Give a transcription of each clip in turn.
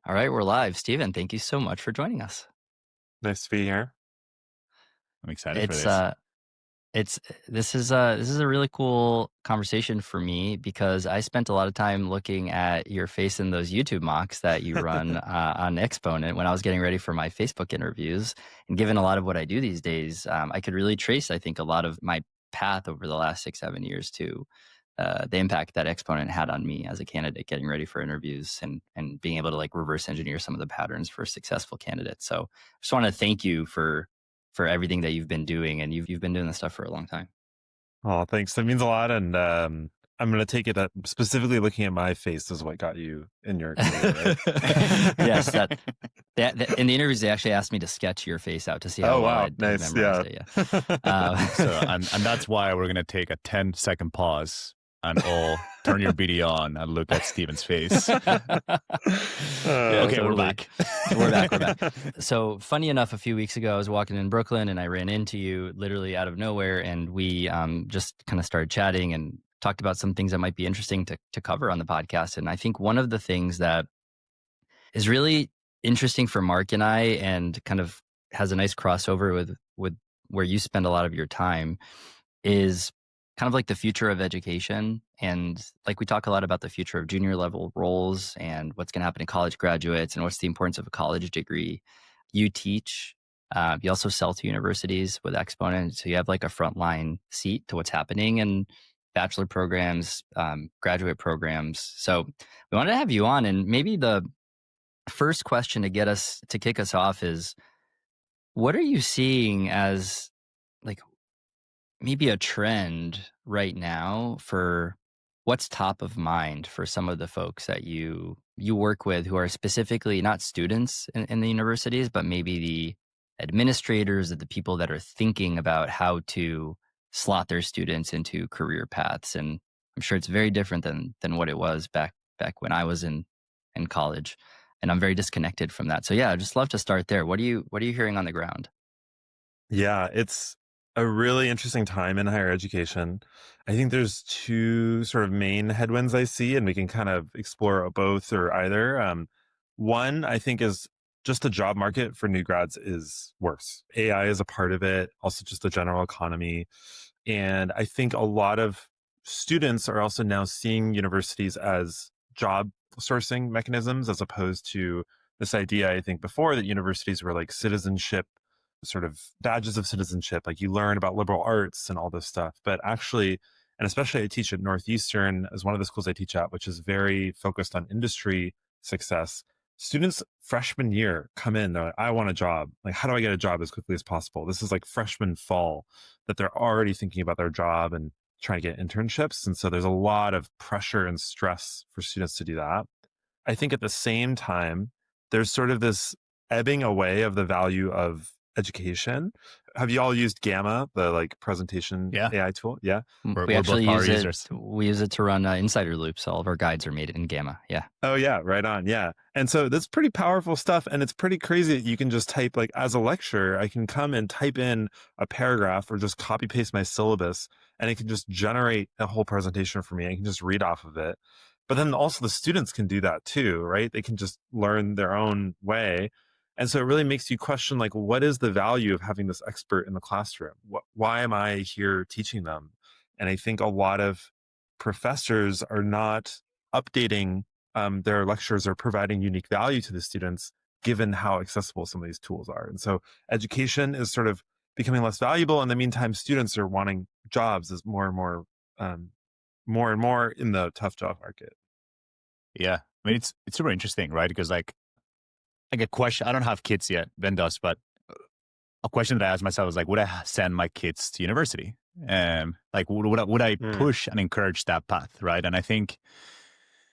All right, we're live. Stephen, thank you so much for joining us. Nice to be here. I'm excited for It's this. uh it's this is a really cool conversation for me because I spent a lot of time looking at your face in those YouTube mocks that you run on Exponent when I was getting ready for my Facebook interviews. And given a lot of what I do these days, I could really trace, I think, a lot of my path over the last 6, 7 years to the impact that Exponent had on me as a candidate getting ready for interviews and being able to like reverse engineer some of the patterns for successful candidates. So I just want to thank you for everything that you've been doing, and you've been doing this stuff for a long time. Oh, thanks. That means a lot. And I'm going to take it that specifically looking at my face is what got you in your career, right? Yes, that in the interviews they actually asked me to sketch your face out to see how Oh, well wow. I'd Nice. memorized Yeah. it. Yeah. And that's why we're gonna take a 10-second pause and all turn your video on and look at Steven's face. Okay, Totally. we're back. We're back. We're back. So funny enough, a few weeks ago, I was walking in Brooklyn and I ran into you literally out of nowhere, and we just kind of started chatting and talked about some things that might be interesting to cover on the podcast. And I think one of the things that is really interesting for Marc and I, and kind of has a nice crossover with where you spend a lot of your time, is kind of like the future of education. And like we talk a lot about the future of junior level roles and what's going to happen to college graduates and what's the importance of a college degree. You teach, you also sell to universities with Exponent. So you have like a frontline seat to what's happening in bachelor programs, graduate programs. So we wanted to have you on, and maybe the first question to kick us off is, what are you seeing as like maybe a trend right now for what's top of mind for some of the folks that you work with who are specifically not students in the universities, but maybe the administrators or the people that are thinking about how to slot their students into career paths? And I'm sure it's very different than what it was back when I was in college, and I'm very disconnected from that. So yeah, I'd just love to start there. What are you hearing on the ground? Yeah, it's a really interesting time in higher education. I think there's two sort of main headwinds I see, and we can kind of explore both or either. One, I think, is just the job market for new grads is worse. AI is a part of it, also just the general economy. And I think a lot of students are also now seeing universities as job sourcing mechanisms as opposed to this idea, I think, before that universities were like citizenship, sort of badges of citizenship, like you learn about liberal arts and all this stuff. But actually, and especially I teach at Northeastern as one of the schools I teach at, which is very focused on industry success. Students freshman year come in, they're like, I want a job. Like, how do I get a job as quickly as possible? This is like freshman fall that they're already thinking about their job and trying to get internships. And so there's a lot of pressure and stress for students to do that. I think at the same time, there's sort of this ebbing away of the value of education. Have you all used Gamma, the like presentation Yeah. AI tool? Yeah. We're We both actually power use it. users. We use it to run insider loops. All of our guides are made in Gamma. Yeah. Oh yeah, right on. Yeah. And so that's pretty powerful stuff. And it's pretty crazy that you can just type, like, as a lecturer, I can come and type in a paragraph or just copy paste my syllabus, and it can just generate a whole presentation for me. I can just read off of it. But then also the students can do that too, right? They can just learn their own way. And so it really makes you question, like, what is the value of having this expert in the classroom? Why am I here teaching them? And I think a lot of professors are not updating their lectures or providing unique value to the students, given how accessible some of these tools are. And so education is sort of becoming less valuable. In the meantime, students are wanting jobs as more and more in the tough job market. Yeah, I mean it's super interesting, right? Because like a question. I don't have kids yet. Ben does, but a question that I asked myself was like, would I send my kids to university? Like, would I push and encourage that path, right? And I think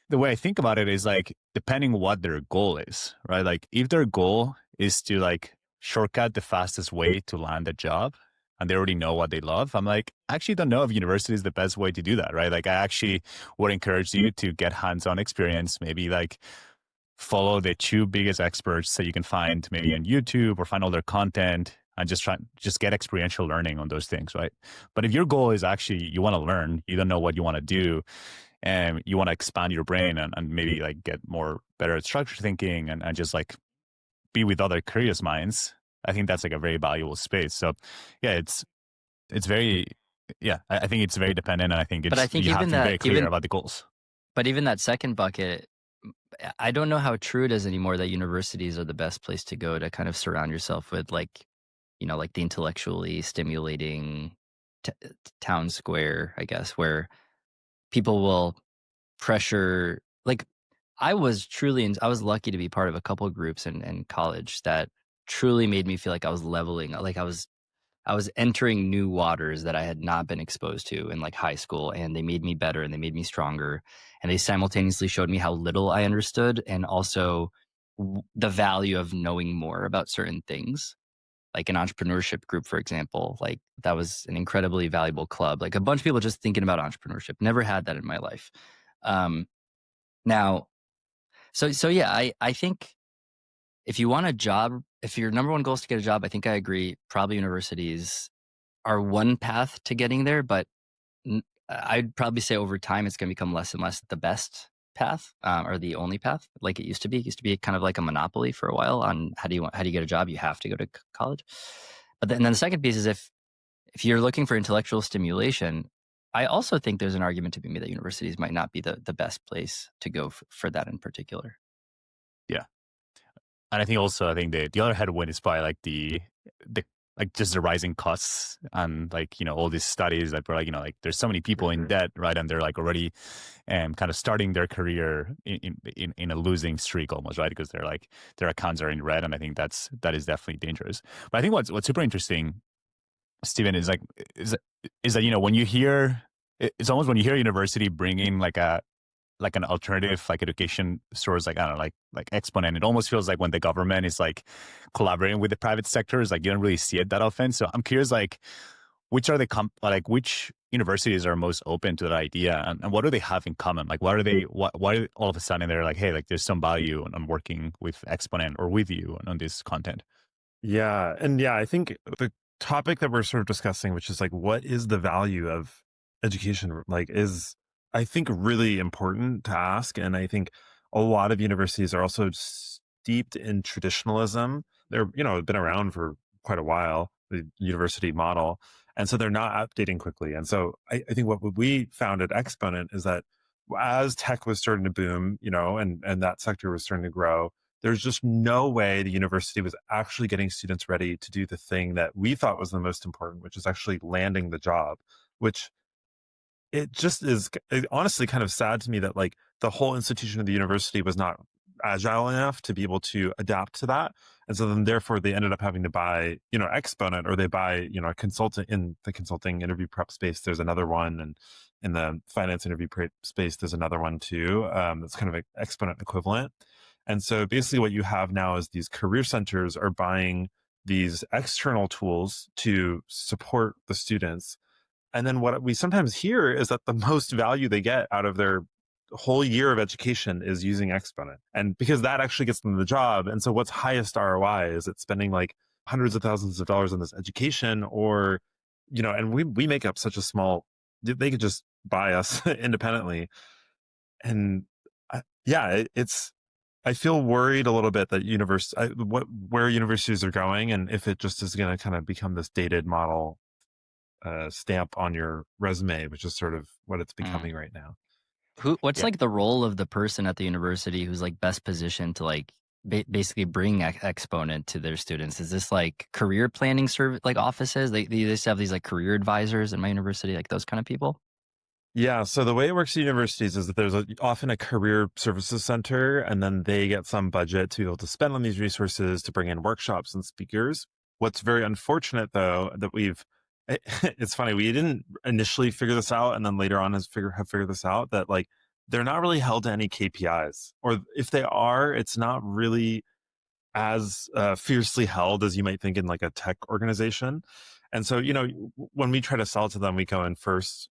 the way I think about it is like, depending what their goal is, right? Like if their goal is to like shortcut the fastest way to land a job and they already know what they love, I'm like, I actually don't know if university is the best way to do that, right? Like I actually would encourage you to get hands-on experience, maybe like follow the two biggest experts that you can find maybe on YouTube or find all their content and just get experiential learning on those things, right? But if your goal is actually you want to learn, you don't know what you want to do, and you want to expand your brain and maybe like get more better at structured thinking and just like be with other curious minds, I think that's like a very valuable space. So yeah, it's very, yeah, I think it's very dependent, and I think But I it's, think you have even to be that very clear about the goals. but even that second bucket, I don't know how true it is anymore that universities are the best place to go to kind of surround yourself with, like, like the intellectually stimulating t- town square, I guess, where people will pressure. Like, I was lucky to be part of a couple of groups in college that truly made me feel like I was leveling, like I was entering new waters that I had not been exposed to in like high school, and they made me better and they made me stronger. And they simultaneously showed me how little I understood, and also the value of knowing more about certain things. Like an entrepreneurship group, for example, like that was an incredibly valuable club. Like a bunch of people just thinking about entrepreneurship. Never had that in my life. Um, now, so yeah, I think if you want a job, if your number one goal is to get a job, I think I agree. Probably universities are one path to getting there, but I'd probably say over time it's going to become less and less the best path, or the only path, like it used to be. It used to be kind of like a monopoly for a while on how do you get a job? You have to go to college. But then the second piece is if you're looking for intellectual stimulation, I also think there's an argument to be made that universities might not be the best place to go for that in particular. Yeah. And I think also, I think the other headwind is probably like the like just the rising costs and like, all these studies that were like, like there's so many people in debt, right? And they're like already kind of starting their career in a losing streak almost, right? Because they're like, their accounts are in red. And I think that is definitely dangerous. But I think what's super interesting, Stephen, is like, is that, when you hear, it's almost when you hear a university bringing like an alternative like education source, like I don't know, like Exponent, it almost feels like when the government is like collaborating with the private sectors, like you don't really see it that often. So I'm curious, like which are like which universities are most open to that idea, and what do they have in common? Like what are they, why all of a sudden they're like, hey, like there's some value on working with Exponent or with you on this content. Yeah. And yeah, I think the topic that we're sort of discussing, which is like, what is the value of education, like, is, I think, really important to ask. And I think a lot of universities are also steeped in traditionalism. They're, been around for quite a while, the university model. And so they're not updating quickly. And so I think what we found at Exponent is that as tech was starting to boom, and that sector was starting to grow, there's just no way the university was actually getting students ready to do the thing that we thought was the most important, which is actually landing the job, which it just is honestly kind of sad to me that like the whole institution of the university was not agile enough to be able to adapt to that. And so then therefore they ended up having to buy, Exponent, or they buy, a consultant in the consulting interview prep space. There's another one. And in the finance interview prep space, there's another one too. That's kind of an Exponent equivalent. And so basically what you have now is these career centers are buying these external tools to support the students. And then what we sometimes hear is that the most value they get out of their whole year of education is using Exponent. And because that actually gets them the job. And so what's highest ROI? Is it spending like hundreds of thousands of dollars on this education, or, and we make up such a small, they could just buy us independently. And yeah, it's, I feel worried a little bit that where universities are going, and if it just is going to kind of become this dated model, stamp on your resume, which is sort of what it's Mm. becoming right now. What's Yeah. like the role of the person at the university who's like best positioned to like basically bring Exponent to their students? Is this like career planning service, like offices? They used to have these like career advisors in my university, like those kind of people. Yeah. So the way it works at universities is that there's often a career services center, and then they get some budget to be able to spend on these resources to bring in workshops and speakers. What's very unfortunate, though, that it's funny, we didn't initially figure this out, and then later on have figured this out, that like they're not really held to any KPIs, or if they are, it's not really as fiercely held as you might think in like a tech organization. And so, when we try to sell to them, we go in first.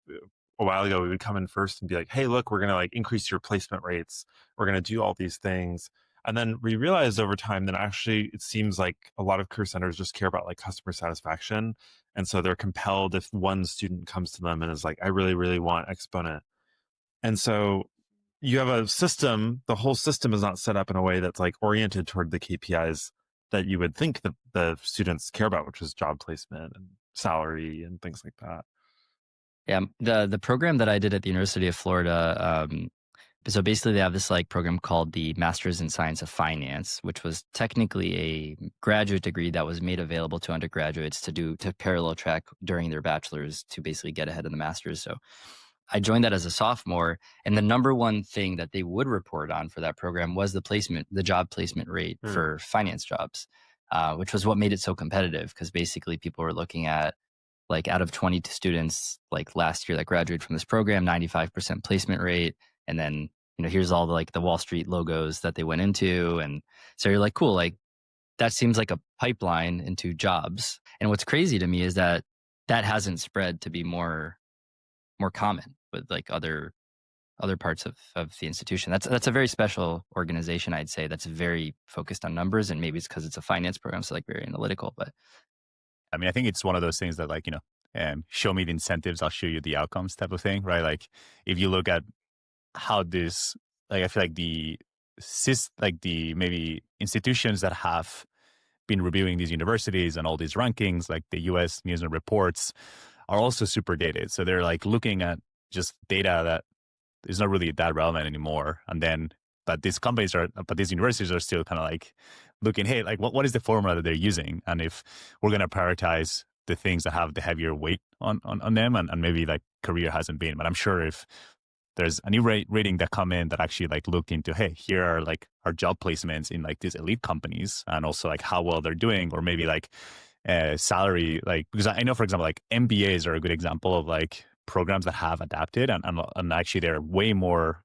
A while ago, we would come in first and be like, hey, look, we're going to like increase your placement rates. We're going to do all these things. And then we realized over time that actually it seems like a lot of career centers just care about like customer satisfaction. And so they're compelled, if one student comes to them and is like, I really, really want Exponent, And so you have a system, the whole system is not set up in a way that's like oriented toward the KPIs that you would think the students care about, which is job placement and salary and things like that. Yeah, the program that I did at the University of Florida, so basically they have this like program called the Masters in Science of Finance, which was technically a graduate degree that was made available to undergraduates to parallel track during their bachelor's to basically get ahead of the masters. So I joined that as a sophomore, and the number one thing that they would report on for that program was the job placement rate for finance jobs, which was what made it so competitive, because basically people were looking at, like, out of 20 students like last year that graduated from this program, 95% placement rate. And then, here's all the Wall Street logos that they went into. And so you're like, cool, like that seems like a pipeline into jobs. And what's crazy to me is that hasn't spread to be more common with like other parts of the institution. That's a very special organization, I'd say, that's very focused on numbers. And maybe it's because it's a finance program, so like very analytical. But I mean, I think it's one of those things that like, show me the incentives, I'll show you the outcomes type of thing, right? Like if you look at how this, like, I feel like the maybe institutions that have been reviewing these universities and all these rankings, like the US News and Reports, are also super dated. So they're like looking at just data that is not really that relevant anymore. And then, but these universities are still kind of like looking, hey, like what is the formula that they're using? And if we're going to prioritize the things that have the heavier weight on them, and maybe like career hasn't been, but I'm sure if there's a new rating that come in that actually like looked into, hey, here are like our job placements in like these elite companies, and also like how well they're doing, or maybe like salary, like, because I know, for example, like MBAs are a good example of like programs that have adapted, and actually they're way more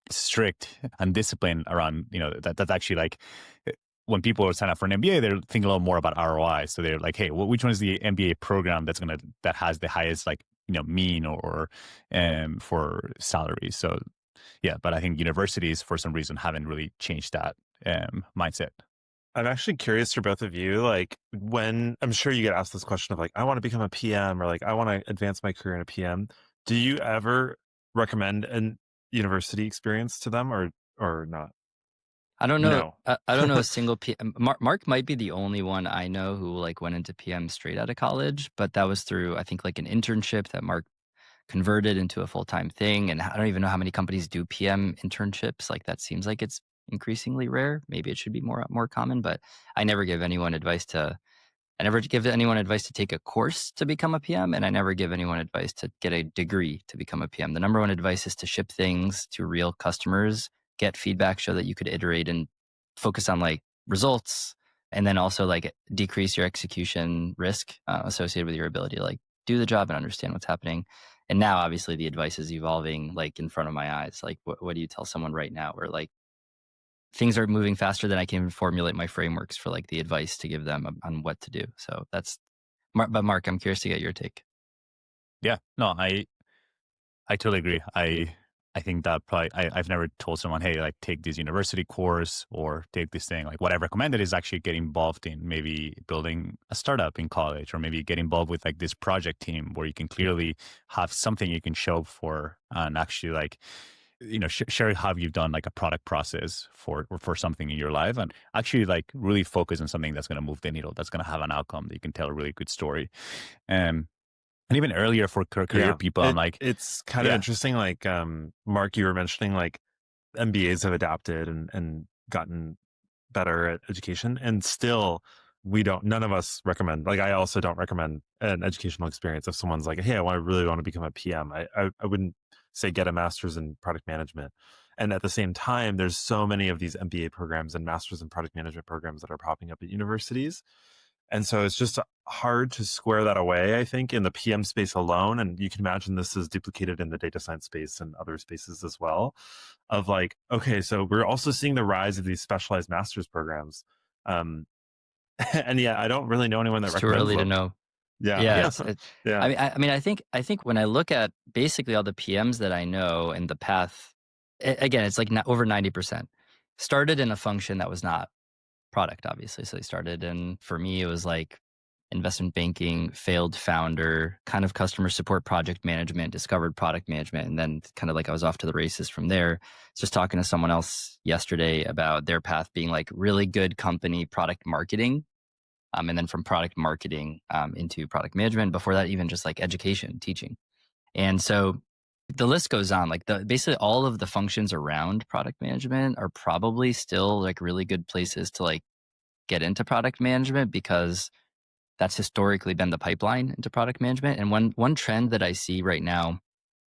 strict and disciplined around, that's actually like when people sign up for an MBA, they're thinking a little more about ROI. So they're like, hey, which one is the MBA program that has the highest like mean or for salary? So yeah, but I think universities for some reason haven't really changed that mindset. I'm actually curious for both of you, like when I'm sure you get asked this question of like, I want to become a PM, or like, I want to advance my career in a PM. Do you ever recommend an university experience to them, or not? I don't know. No. I don't know a single PM. Marc might be the only one I know who like went into PM straight out of college, but that was through, I think, like an internship that Marc converted into a full-time thing. And I don't even know how many companies do PM internships. Like that seems like it's increasingly rare. Maybe it should be more common. But I never give anyone advice to take a course to become a PM, and I never give anyone advice to get a degree to become a PM. The number one advice is to ship things to real customers, get feedback, show that you could iterate and focus on like results, and then also like decrease your execution risk associated with your ability to like do the job and understand what's happening. And now obviously the advice is evolving like in front of my eyes. Like what do you tell someone right now where like things are moving faster than I can formulate my frameworks for like the advice to give them on what to do. So that's, but Marc, I'm curious to get your take. Yeah, no, I totally agree. I think that probably I've never told someone, hey, like take this university course or take this thing. Like what I've recommended is actually get involved in maybe building a startup in college, or maybe get involved with like this project team where you can clearly have something you can show for, and actually like share how you've done like a product process for something in your life, and actually like really focus on something that's going to move the needle, that's going to have an outcome that you can tell a really good story. And even earlier for career Yeah, people, I'm like, it's kind of yeah, interesting. Like, Marc, you were mentioning like MBAs have adapted and gotten better at education, and still none of us recommend, like, I also don't recommend an educational experience if someone's like, hey, really want to become a PM. I wouldn't say get a master's in product management. And at the same time, there's so many of these MBA programs and masters in product management programs that are popping up at universities. And so it's just hard to square that away, I think, in the PM space alone. And you can imagine this is duplicated in the data science space and other spaces as well. Of like, okay, so we're also seeing the rise of these specialized master's programs. Um, and yeah, I don't really know anyone that It's too recommends early to them. know. Yeah. Yeah, yeah, Yeah. I mean, I think when I look at basically all the PMs that I know and the path, again, it's like over 90% started in a function that was not product, obviously. So they started, and for me, it was like investment banking, failed founder, kind of customer support, project management, discovered product management. And then kind of like I was off to the races from there. Just talking to someone else yesterday about their path being like really good company product marketing. And then from product marketing into product management. Before that, even just like education, teaching. And so the list goes on. Like basically all of the functions around product management are probably still like really good places to like get into product management, because that's historically been the pipeline into product management. And one trend that I see right now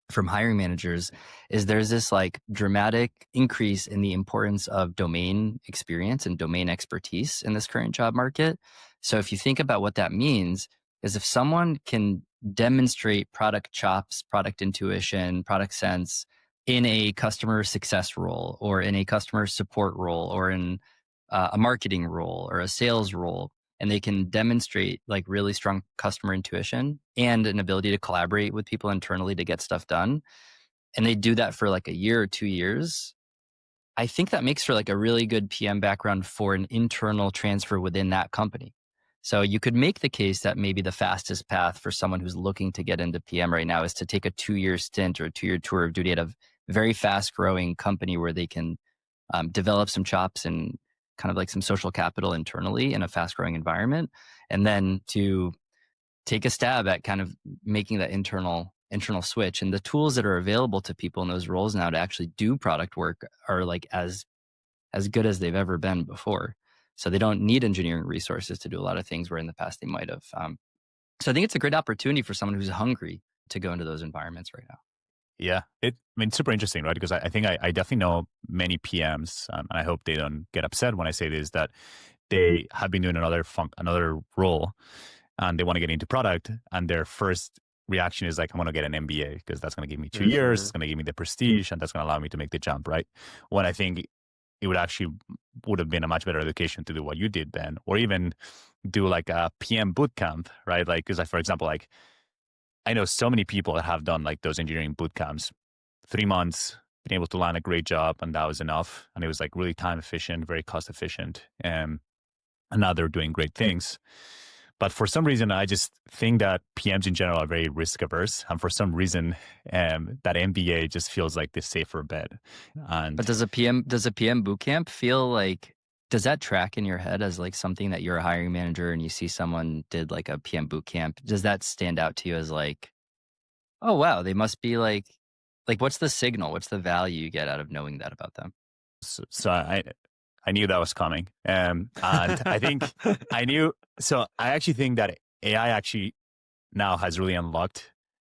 from hiring managers is there's this like dramatic increase in the importance of domain experience and domain expertise in this current job market. So if you think about what that means, is if someone can demonstrate product chops, product intuition, product sense in a customer success role or in a customer support role or in a marketing role or a sales role, and they can demonstrate like really strong customer intuition and an ability to collaborate with people internally to get stuff done, and they do that for like a year or 2 years, I think that makes for like a really good PM background for an internal transfer within that company. So you could make the case that maybe the fastest path for someone who's looking to get into PM right now is to take a 2-year stint or a 2-year tour of duty at a very fast growing company where they can develop some chops and kind of like some social capital internally in a fast growing environment. And then to take a stab at kind of making that internal switch. And the tools that are available to people in those roles now to actually do product work are like as good as they've ever been before. So they don't need engineering resources to do a lot of things where in the past they might have. So I think it's a great opportunity for someone who's hungry to go into those environments right now. Yeah, I mean, super interesting, right? Because I think I definitely know many PMs, and I hope they don't get upset when I say this, that they have been doing another role, and they want to get into product, and their first reaction is like, I'm going to get an MBA because that's going to give me 2 years, it's going to give me the prestige, and that's going to allow me to make the jump, right? When I think it would have been a much better education to do what you did, Ben, or even do like a PM bootcamp, right? Like, because for example, like, I know so many people that have done like those engineering boot camps, 3 months, been able to land a great job, and that was enough. And it was like really time efficient, very cost efficient. And now they're doing great things. But for some reason, I just think that PMs in general are very risk averse. And for some reason, that MBA just feels like the safer bet. And But does a PM boot camp feel like, does that track in your head as like something that you're a hiring manager and you see someone did like a PM boot camp? Does that stand out to you as like, oh wow, they must be like what's the signal? What's the value you get out of knowing that about them? so I knew that was coming. And I think I knew. So I actually think that AI actually now has really unlocked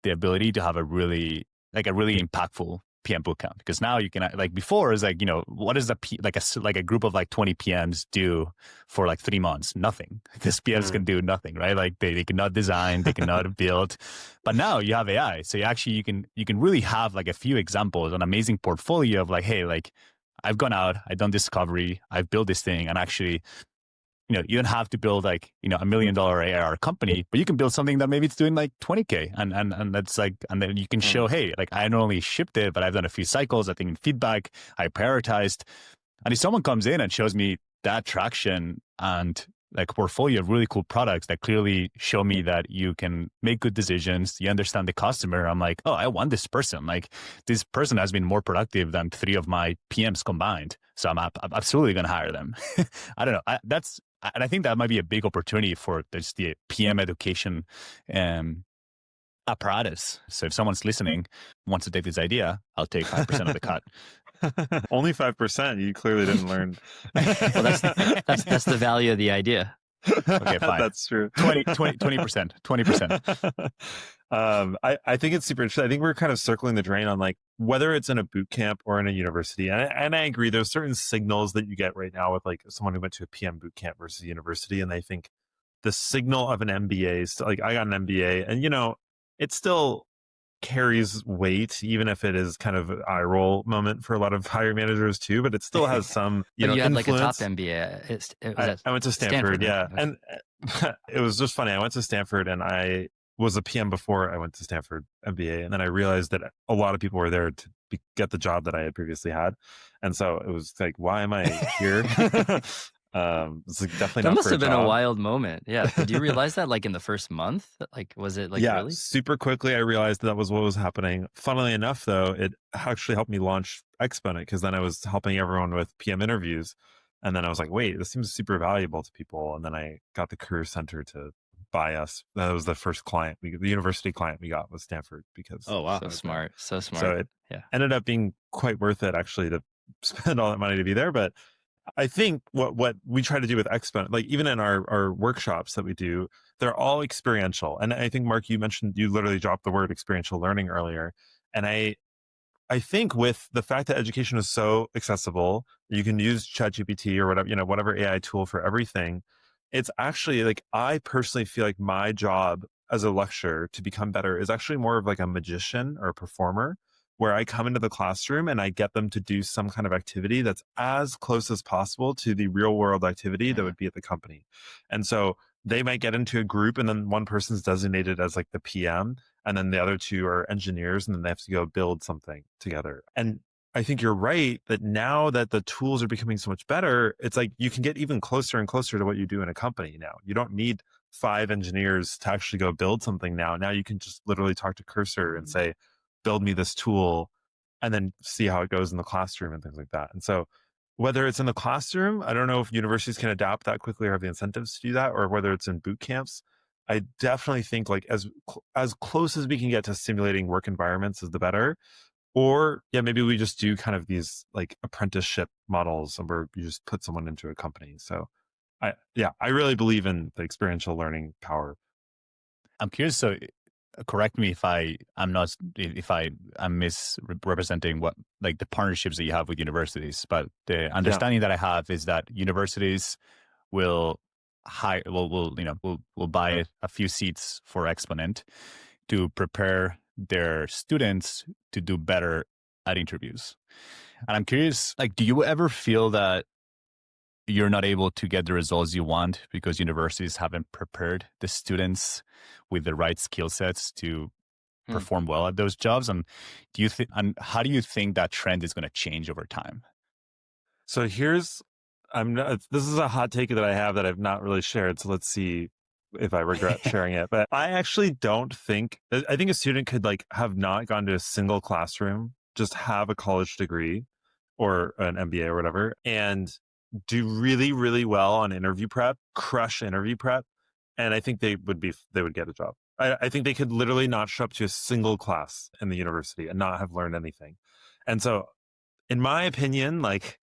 the ability to have a really impactful PM bootcamp, because now you can, like before is like, what does a group of like 20 PMs do for like 3 months? Nothing. This PMs can do nothing, right? Like they cannot design, they cannot build. But now you have AI. So you can really have like a few examples, an amazing portfolio of like, hey, like I've gone out, I've done discovery, I've built this thing, and actually, you don't have to build like, $1 million ARR company, but you can build something that maybe it's doing like 20K. And that's like, and then you can show, hey, like I not only shipped it, but I've done a few cycles, I think in feedback, I prioritized. And if someone comes in and shows me that traction and like a portfolio of really cool products that clearly show me that you can make good decisions, you understand the customer, I'm like, oh, I want this person. Like this person has been more productive than 3 of my PMs combined. So I'm absolutely going to hire them. I don't know. And I think that might be a big opportunity for just the PM education apparatus. So if someone's listening, wants to take this idea, I'll take 5% of the cut. Only 5%. You clearly didn't learn. Well, that's the value of the idea. Okay, fine. That's true. 20%. I think it's super interesting. I think we're kind of circling the drain on like whether it's in a boot camp or in a university. And I agree. There's certain signals that you get right now with like someone who went to a PM boot camp versus a university. And I think the signal of an MBA is like, I got an MBA and it still carries weight, even if it is kind of an eye roll moment for a lot of hiring managers too, but it still has some, you had influence. like a top MBA. I went to Stanford, yeah. And it was just funny. I went to Stanford and I was a PM before I went to Stanford MBA. And then I realized that a lot of people were there to get the job that I had previously had. And so it was like, why am I here? It's like definitely That not must for a have been a job. wild moment. Yeah. Did you realize that like in the first month? Like, was it like Yeah, early? super quickly I realized that was what was happening. Funnily enough, though, it actually helped me launch Exponent because then I was helping everyone with PM interviews. And then I was like, wait, this seems super valuable to people. And then I got the Career Center to buy us. That was the first client, the university client we got was Stanford because Oh wow. So okay. smart. So So smart. it Yeah. ended up being quite worth it actually to spend all that money to be there. But I think what we try to do with Exponent, like even in our workshops that we do, they're all experiential. And I think Marc, you mentioned you literally dropped the word experiential learning earlier. And I think with the fact that education is so accessible, you can use ChatGPT or whatever, whatever AI tool for everything. It's actually like, I personally feel like my job as a lecturer to become better is actually more of like a magician or a performer, where I come into the classroom and I get them to do some kind of activity that's as close as possible to the real world activity that Mm. would be at the company. And so they might get into a group and then one person's designated as like the PM and then the other two are engineers and then they have to go build something together. And I think you're right that now that the tools are becoming so much better, it's like you can get even closer and closer to what you do in a company now. You don't need 5 engineers to actually go build something now. Now you can just literally talk to Cursor and say, build me this tool and then see how it goes in the classroom and things like that. And so whether it's in the classroom, I don't know if universities can adapt that quickly or have the incentives to do that, or whether it's in boot camps. I definitely think like as close as we can get to simulating work environments is the better. Or yeah, maybe we just do kind of these like apprenticeship models where you just put someone into a company. So I really believe in the experiential learning power. I'm curious. So, correct me if I'm not if I'm misrepresenting what like the partnerships that you have with universities. But the Yeah. understanding that I have is that universities will hire will buy a few seats for Exponent to prepare their students to do better at interviews. And I'm curious, like, do you ever feel that you're not able to get the results you want because universities haven't prepared the students with the right skill sets to Hmm. perform well at those jobs? And do you think, and how do you think that trend is going to change over time? So I'm not, this is a hot take that I have that I've not really shared. So let's see if I regret sharing it. But I actually don't think, I think a student could like have not gone to a single classroom, just have a college degree or an MBA or whatever, and do really, really well on interview prep, crush interview prep. And I think they would get a job. I think they could literally not show up to a single class in the university and not have learned anything. And so in my opinion, like,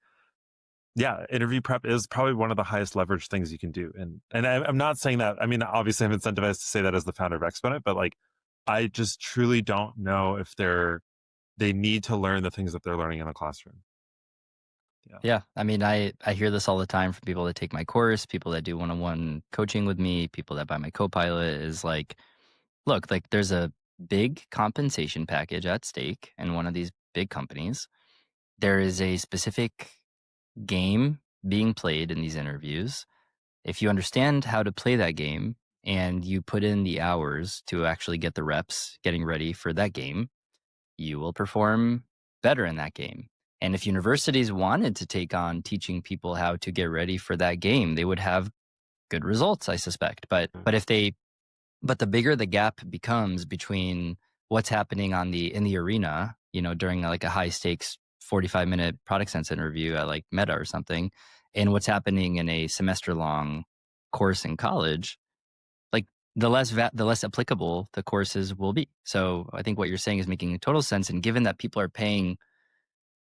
yeah, interview prep is probably one of the highest leverage things you can do. And I'm not saying that. I mean, obviously, I'm incentivized to say that as the founder of Exponent, but like, I just truly don't know if they need to learn the things that they're learning in the classroom. Yeah, Yeah. I mean, I hear this all the time from people that take my course, people that do one-on-one coaching with me, people that buy my Copilot is like, look, like there's a big compensation package at stake in one of these big companies. There is a specific game being played in these interviews. If you understand how to play that game and you put in the hours to actually get the reps getting ready for that game, you will perform better in that game. And if universities wanted to take on teaching people how to get ready for that game, they would have good results, I suspect. But the bigger the gap becomes between what's happening in the arena, during like a high stakes 45-minute product sense interview at like Meta or something, and what's happening in a semester long course in college, like the less applicable the courses will be. So I think what you're saying is making total sense. And given that people are paying,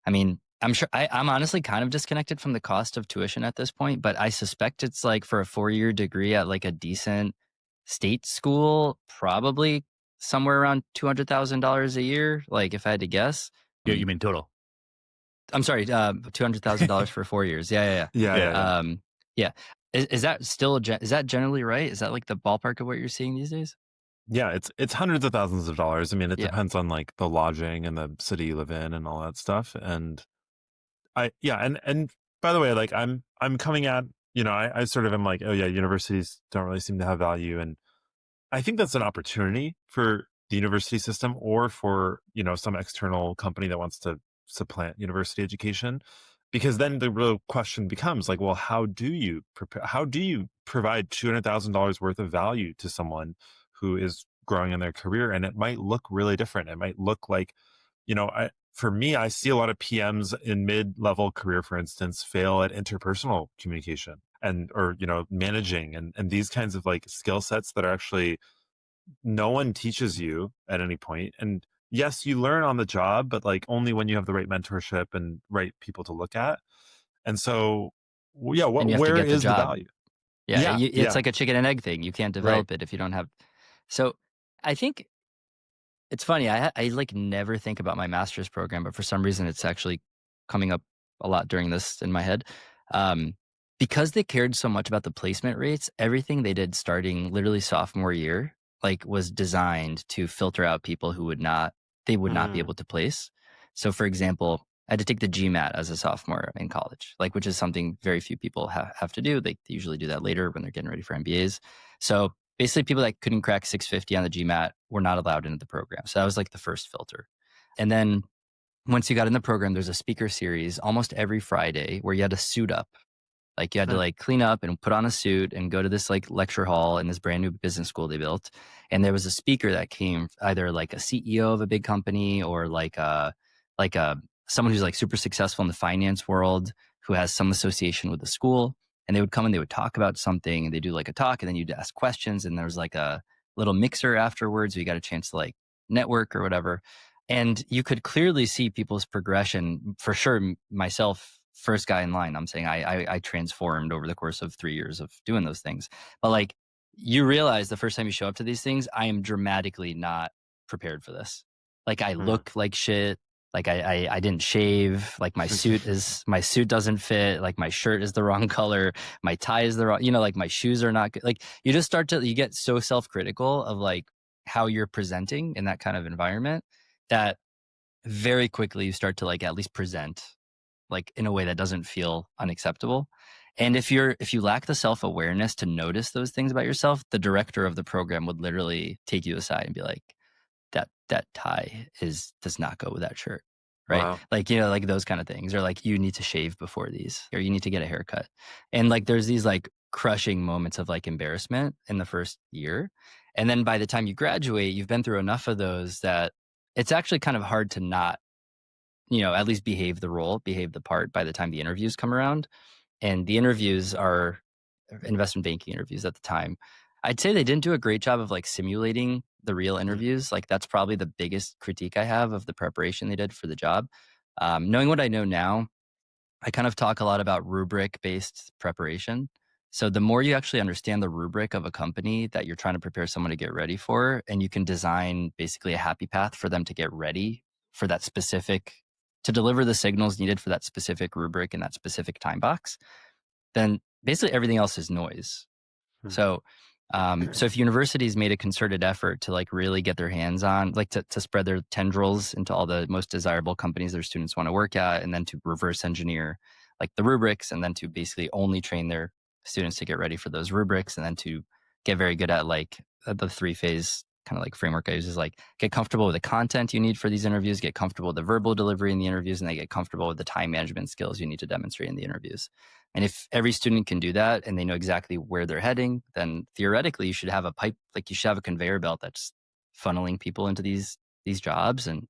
I mean, I'm sure I'm honestly kind of disconnected from the cost of tuition at this point, but I suspect it's like for a 4-year degree at like a decent state school, probably somewhere around $200,000 a year. Like if I had to guess, Yeah, you mean total? I'm sorry, $200,000 for 4 years. Yeah, yeah, Yeah. yeah, yeah. yeah. Is that still is that generally right? Is that like the ballpark of what you're seeing these days? Yeah, it's hundreds of thousands of dollars. I mean, it Yeah, depends on like the lodging and the city you live in and all that stuff. And and by the way, like I'm coming at, I sort of am like, oh yeah, universities don't really seem to have value. And I think that's an opportunity for the university system or for, some external company that wants to supplant university education because then the real question becomes like, well, how do you prepare, how do you provide $200,000 worth of value to someone who is growing in their career? And it might look really different. It might look like, for me, I see a lot of PMs in mid-level career, for instance, fail at interpersonal communication and, or, managing and these kinds of like skill sets that are actually no one teaches you at any point. And yes, you learn on the job, but like only when you have the right mentorship and right people to look at. And so, yeah, And you have to where get the is the job. value? Yeah, Yeah, it's yeah, like a chicken and egg thing. You can't right. develop it if you don't have. So I think it's funny. I like never think about my master's program, but for some reason, it's actually coming up a lot during this in my head. Um, because they cared so much about the placement rates, everything they did starting literally sophomore year, like was designed to filter out people who they would not be Mm, able to place. So, for example, I had to take the GMAT as a sophomore in college, like which is something very few people have to do. They usually do that later when they're getting ready for MBAs. So basically people that couldn't crack 650 on the GMAT were not allowed into the program. So that was like the first filter. And then once you got in the program, there's a speaker series almost every Friday where you had to suit up. Like you had to hmm, like clean up and put on a suit and go to this like lecture hall in this brand new business school they built. And there was a speaker that came, either like a CEO of a big company or like a someone who's like super successful in the finance world who has some association with the school. And they would come and they would talk about something and they do like a talk and then you'd ask questions and there was like a little mixer afterwards where you got a chance to like network or whatever. And you could clearly see people's progression. For sure, myself, first guy in line, I'm saying I transformed over the course of 3 years of doing those things. But like you realize the first time you show up to these things, I am dramatically not prepared for this. Like I hmm. look like shit. Like I didn't shave. Like my suit doesn't fit. Like my shirt is the wrong color. My tie is the wrong, like my shoes are not good. Like you just you get so self-critical of like how you're presenting in that kind of environment that very quickly you start to like at least present like in a way that doesn't feel unacceptable. And if you lack the self-awareness to notice those things about yourself, the director of the program would literally take you aside and be like, that tie does not go with that shirt. Right. Wow. Like, like those kind of things, or like you need to shave before these, or you need to get a haircut. And like there's these like crushing moments of like embarrassment in the first year. And then by the time you graduate, you've been through enough of those that it's actually kind of hard to not, at least behave the role, behave the part by the time the interviews come around. And the interviews are investment banking interviews at the time. I'd say they didn't do a great job of like simulating the real Mm, interviews. Like that's probably the biggest critique I have of the preparation they did for the job. Knowing what I know now, I kind of talk a lot about rubric based preparation. So the more you actually understand the rubric of a company that you're trying to prepare someone to get ready for, and you can design basically a happy path for them to get ready for that specific, to deliver the signals needed for that specific rubric in that specific time box, then basically everything else is noise. hmm. So, so if universities made a concerted effort to like really get their hands on, like to spread their tendrils into all the most desirable companies their students want to work at, and then to reverse engineer like the rubrics, and then to basically only train their students to get ready for those rubrics, and then to get very good at like the three-phase kind of like framework I use is like get comfortable with the content you need for these interviews, get comfortable with the verbal delivery in the interviews, and then get comfortable with the time management skills you need to demonstrate in the interviews. And if every student can do that and they know exactly where they're heading, then theoretically you should have you should have a conveyor belt that's funneling people into these jobs. And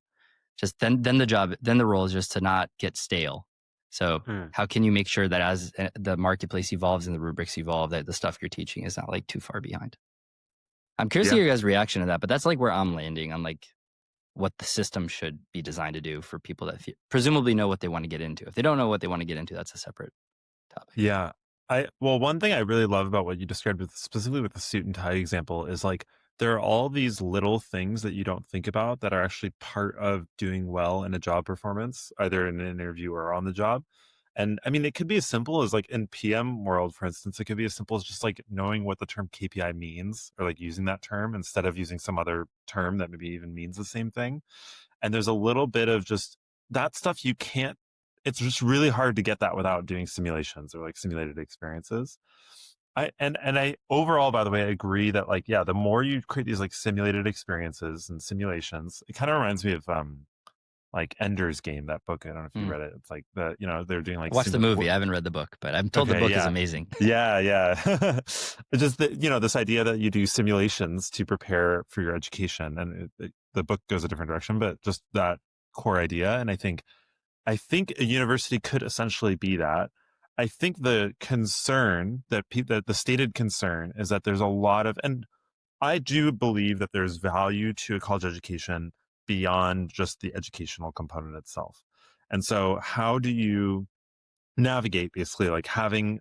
just then the role is just to not get stale. So Hmm. how can you make sure that as the marketplace evolves and the rubrics evolve, that the stuff you're teaching is not like too far behind? I'm curious to Yeah. hear your guys' reaction to that, but that's like where I'm landing on like what the system should be designed to do for people that presumably know what they want to get into. If they don't know what they want to get into, that's a separate topic. Yeah. Well, one thing I really love about what you described with specifically with the suit and tie example is like there are all these little things that you don't think about that are actually part of doing well in a job performance, either in an interview or on the job. And I mean, it could be as simple as like in PM world, for instance, it could be as simple as just like knowing what the term KPI means or like using that term instead of using some other term that maybe even means the same thing. And there's a little bit of just that stuff you can't, it's just really hard to get that without doing simulations or like simulated experiences. I overall, by the way, I agree that like, yeah, the more you create these like simulated experiences and simulations, it kind of reminds me of like Ender's Game, that book. I don't know if you read it. It's like they're doing like Watch the movie. I haven't read the book, but I'm told the Okay, book is yeah. amazing. Yeah. It's just that, this idea that you do simulations to prepare for your education, and the book goes a different direction, but just that core idea. And I think a university could essentially be that. I think the concern that the stated concern is that there's a lot of, and I do believe that there's value to a college education beyond just the educational component itself. And so how do you navigate basically like having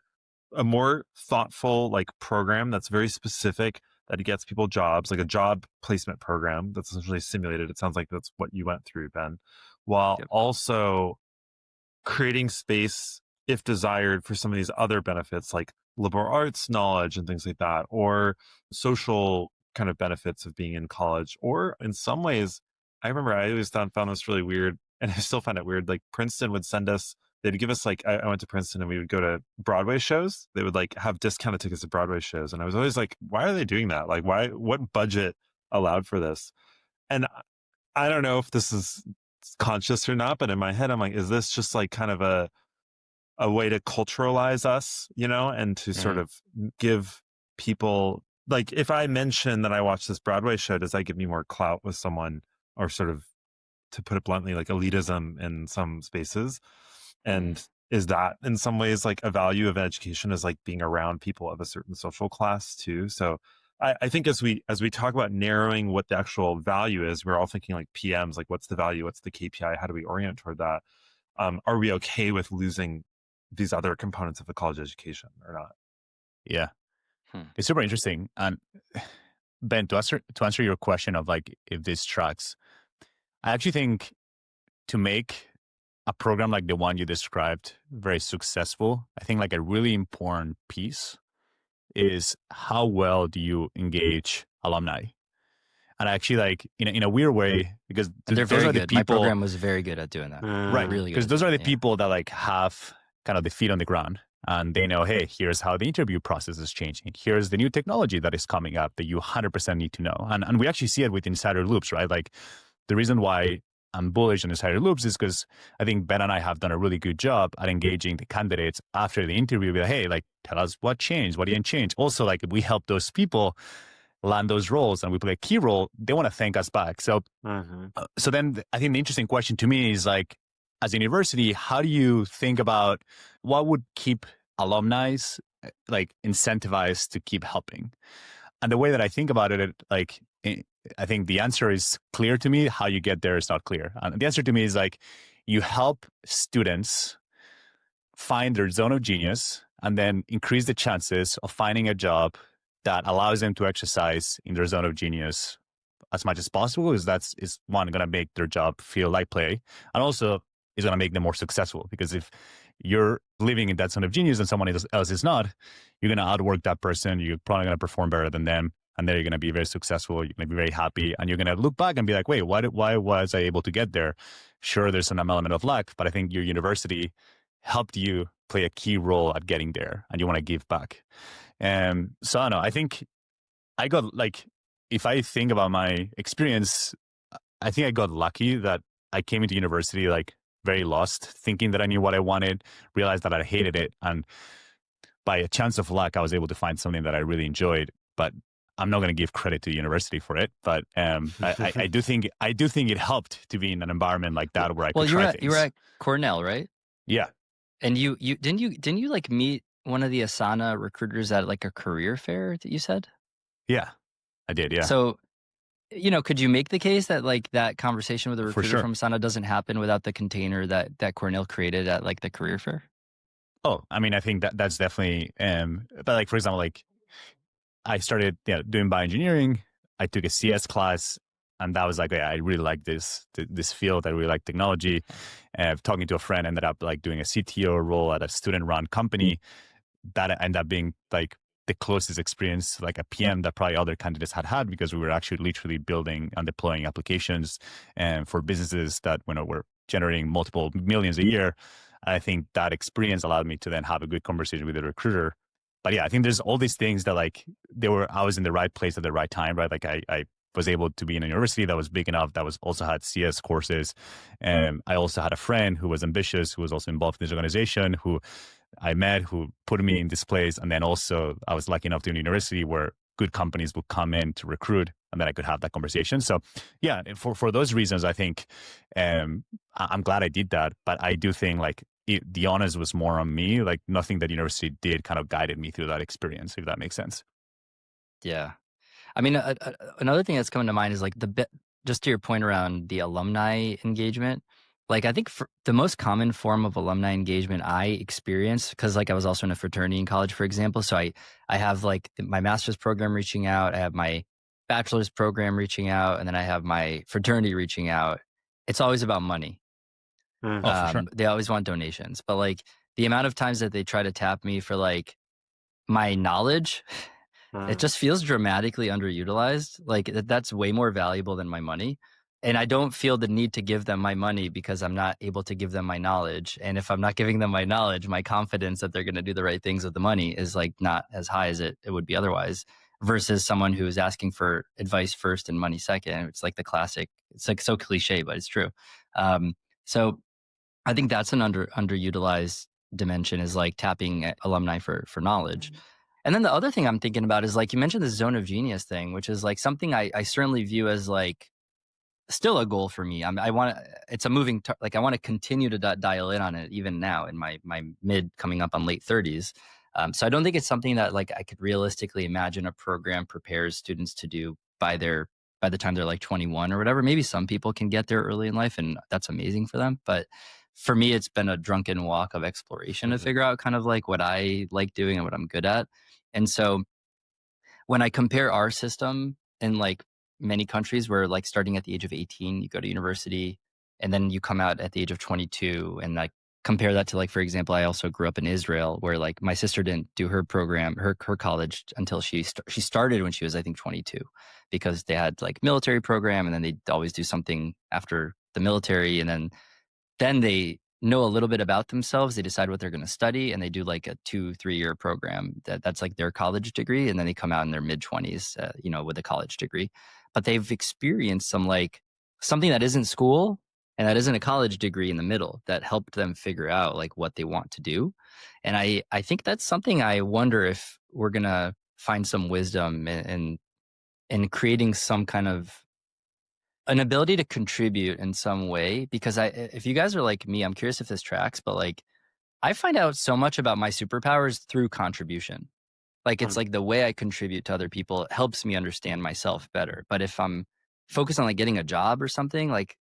a more thoughtful like program that's very specific, that gets people jobs, like a job placement program that's essentially simulated? It sounds like that's what you went through, Ben, while Yep. also creating space, if desired, for some of these other benefits like liberal arts knowledge and things like that, or social kind of benefits of being in college. Or in some ways, I remember I always found this really weird, and I still find it weird. Like Princeton would send us, they'd give us like, I went to Princeton and we would go to Broadway shows. They would like have discounted tickets to Broadway shows. And I was always like, why are they doing that? Like, what budget allowed for this? And I don't know if this is conscious or not, but in my head, I'm like, is this just like kind of a way to culturalize us, and to sort of give people, like, if I mention that I watched this Broadway show, does that give me more clout with someone, or sort of, to put it bluntly, like elitism in some spaces? And is that in some ways like a value of education, is like being around people of a certain social class too? So I think as we talk about narrowing what the actual value is, we're all thinking like PMs, like what's the value, what's the KPI, how do we orient toward that? Are we okay with losing these other components of the college education or not? Yeah. It's super interesting. And Ben, to answer your question of like if this tracks, I actually think to make a program like the one you described very successful, I think like a really important piece is how well do you engage alumni? And actually, like in a weird way, because They're those very are the good. My people, program was very good at doing that. right? Really good. Because those are the yeah. people that like have kind of the feet on the ground, and they know, hey, here's how the interview process is changing. Here's the new technology that is coming up that you 100% need to know. And we actually see it with Insider Loops, right? Like the reason why I'm bullish on Insider Loops is because I think Ben and I have done a really good job at engaging the candidates after the interview with, hey, like, tell us what changed, what didn't change. Also, like, if we help those people land those roles and we play a key role, they want to thank us back. So, so then I think the interesting question to me is like, as a university, how do you think about what would keep alumni like incentivized to keep helping? And the way that I think about it, like, I think the answer is clear to me. How you get there is not clear. And the answer to me is like, you help students find their zone of genius and then increase the chances of finding a job that allows them to exercise in their zone of genius as much as possible. Is one going to make their job feel like play, and also is going to make them more successful. Because if you're living in that zone of genius and someone else is not, you're going to outwork that person. You're probably going to perform better than them. And then you're going to be very successful. You're going to be very happy. And you're going to look back and be like, wait, why was I able to get there? Sure, there's an element of luck, but I think your university helped you play a key role at getting there, and you want to give back. So I don't know. I think I got, like, if I think about my experience, I think I got lucky that I came into university like very lost, thinking that I knew what I wanted, realized that I hated it. And by a chance of luck, I was able to find something that I really enjoyed. But I'm not going to give credit to the university for it. But I do think it helped to be in an environment like that where I could try things. You were at Cornell, right? Yeah. And you didn't you like meet one of the Asana recruiters at like a career fair that you said? Yeah, I did. Yeah. So, could you make the case that like that conversation with a recruiter from Asana doesn't happen without the container that Cornell created at like the career fair? Oh, I mean, I think that's definitely, but like, for example, like I started doing bioengineering. I took a CS class, and that was like, yeah, I really like this field. I really like technology. Talking to a friend, ended up like doing a CTO role at a student-run company. That ended up being like the closest experience, like a PM, that probably other candidates had, because we were actually literally building and deploying applications and for businesses that were generating multiple millions a year. And I think that experience allowed me to then have a good conversation with the recruiter. But yeah, I think there's all these things that like I was in the right place at the right time, right? Like I was able to be in a university that was big enough, that was also had CS courses. And I also had a friend who was ambitious, who was also involved in this organization, who I met, who put me in this place. And then also I was lucky enough to be in a university where good companies would come in to recruit, and then I could have that conversation. So yeah, for those reasons, I think I'm glad I did that. But I do think like the onus was more on me. Like nothing that university did kind of guided me through that experience, if that makes sense. Yeah. I mean, another thing that's coming to mind is like just to your point around the alumni engagement. Like, I think the most common form of alumni engagement I experienced, because like I was also in a fraternity in college, for example. So I have like my master's program reaching out, I have my bachelor's program reaching out, and then I have my fraternity reaching out. It's always about money. Oh, for sure. They always want donations, but like the amount of times that they try to tap me for like my knowledge, it just feels dramatically underutilized. Like that's way more valuable than my money. And I don't feel the need to give them my money because I'm not able to give them my knowledge. And if I'm not giving them my knowledge, my confidence that they're going to do the right things with the money is like not as high as it would be otherwise, versus someone who is asking for advice first and money second. It's like the classic, it's like so cliche, but it's true. So I think that's an underutilized dimension, is like tapping alumni for knowledge. And then the other thing I'm thinking about is like you mentioned the zone of genius thing, which is like something I certainly view as like still a goal for me. I want it's a moving like I want to continue to dial in on it even now in my mid coming up on late 30s. So I don't think it's something that like I could realistically imagine a program prepares students to do by the time they're like 21 or whatever. Maybe some people can get there early in life and that's amazing for them, but for me, it's been a drunken walk of exploration to figure out kind of like what I like doing and what I'm good at. And so when I compare our system in like many countries where like starting at the age of 18, you go to university and then you come out at the age of 22, and like compare that to like, for example, I also grew up in Israel where like my sister didn't do her program, her college until she started when she was, I think, 22, because they had like military program and then they'd always do something after the military. And then they know a little bit about themselves. They decide what they're going to study, and they do like a 2-3 year program that's like their college degree. And then they come out in their mid 20s, with a college degree. But they've experienced something that isn't school and that isn't a college degree in the middle that helped them figure out like what they want to do. And I think that's something I wonder if we're going to find some wisdom in creating some kind of an ability to contribute in some way. Because if you guys are like me, I'm curious if this tracks, but like I find out so much about my superpowers through contribution. Like it's like the way I contribute to other people helps me understand myself better. But if I'm focused on like getting a job or something, like,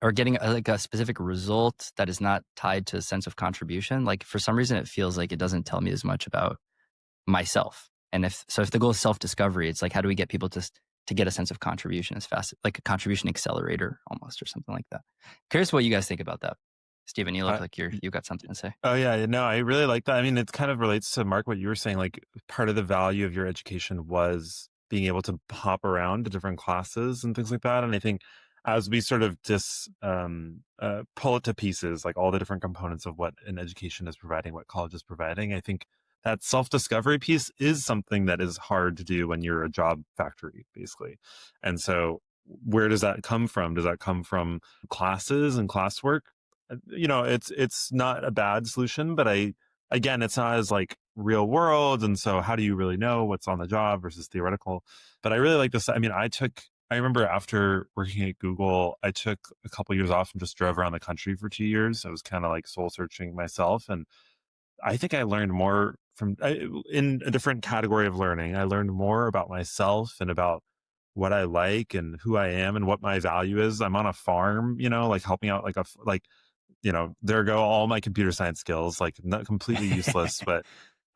or getting like a specific result that is not tied to a sense of contribution, like for some reason it feels like it doesn't tell me as much about myself. And if the goal is self-discovery, it's like, how do we get people to get a sense of contribution as fast, like a contribution accelerator almost, or something like that. Curious what you guys think about that. Stephen, you look like you got something to say. Oh yeah, no, I really like that. I mean, it kind of relates to Marc, what you were saying, like part of the value of your education was being able to hop around to different classes and things like that. And I think as we sort of just pull it to pieces, like all the different components of what an education is providing, what college is providing, I think that self-discovery piece is something that is hard to do when you're a job factory, basically. And so where does that come from? Does that come from classes and classwork? It's not a bad solution, but again, it's not as like real world. And so how do you really know what's on the job versus theoretical? But I really like this. I mean, I remember after working at Google, I took a couple years off and just drove around the country for 2 years. I was kind of like soul searching myself. And I think I learned more in a different category of learning. I learned more about myself and about what I like and who I am and what my value is. I'm on a farm, like helping out there go all my computer science skills, like not completely useless, but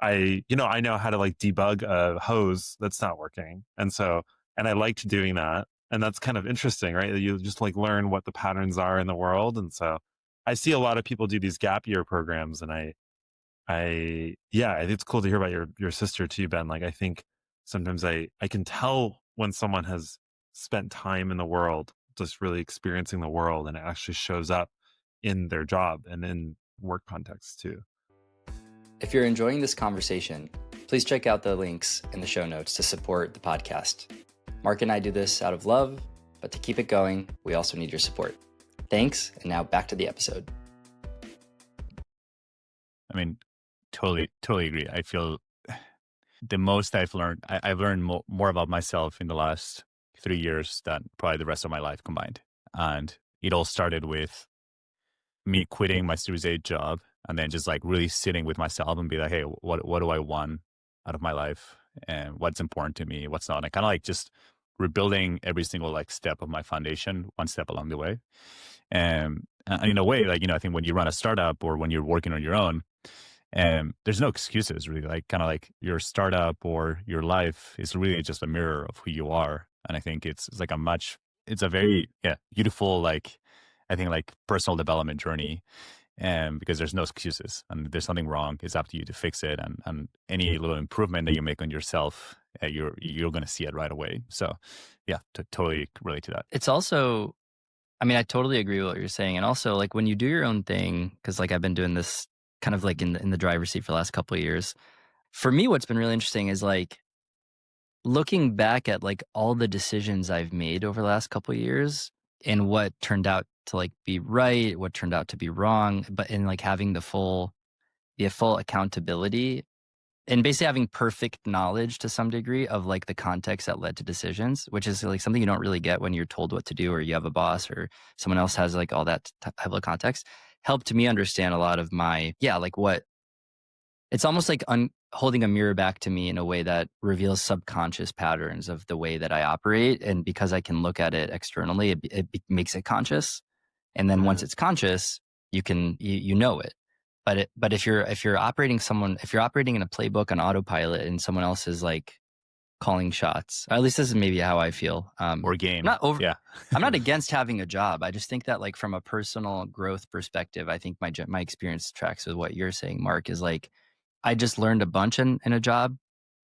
I know how to like debug a hose that's not working. And I liked doing that. And that's kind of interesting, right? You just like learn what the patterns are in the world. And so I see a lot of people do these gap year programs, and it's cool to hear about your sister too, Ben. Like, I think sometimes I can tell when someone has spent time in the world, just really experiencing the world, and it actually shows up in their job and in work contexts too. If you're enjoying this conversation, please check out the links in the show notes to support the podcast. Marc and I do this out of love, but to keep it going, we also need your support. Thanks, and now back to the episode. I mean, totally agree. I feel the most I've learned, I've learned more about myself in the last 3 years than probably the rest of my life combined. And it all started with me quitting my Series 8 job and then just like really sitting with myself and be like, hey, what do I want out of my life and what's important to me, what's not. And kind of like just rebuilding every single like step of my foundation, one step along the way. And in a way, like, I think when you run a startup or when you're working on your own, there's no excuses really. Like kind of like your startup or your life is really just a mirror of who you are. And I think it's like it's a very beautiful, like I think like personal development journey. Because there's no excuses and if there's something wrong, it's up to you to fix it. And any little improvement that you make on yourself, you're going to see it right away. So yeah, to totally relate to that. It's also, I mean, I totally agree with what you're saying. And also like when you do your own thing, because like I've been doing this kind of like in the driver's seat for the last couple of years. For me, what's been really interesting is like looking back at like all the decisions I've made over the last couple of years and what turned out to like be right, what turned out to be wrong, but in like having the full accountability and basically having perfect knowledge to some degree of like the context that led to decisions, which is like something you don't really get when you're told what to do or you have a boss or someone else has like all that type of context, helped me understand a lot of my, like what it's almost like holding a mirror back to me in a way that reveals subconscious patterns of the way that I operate. And because I can look at it externally, it makes it conscious. And then once it's conscious, you can, you know it. But if you're operating in a playbook on autopilot and someone else is like calling shots, or at least this is maybe how I feel. Or game. I'm not against having a job. I just think that like from a personal growth perspective, I think my experience tracks with what you're saying, Marc, is like, I just learned a bunch in a job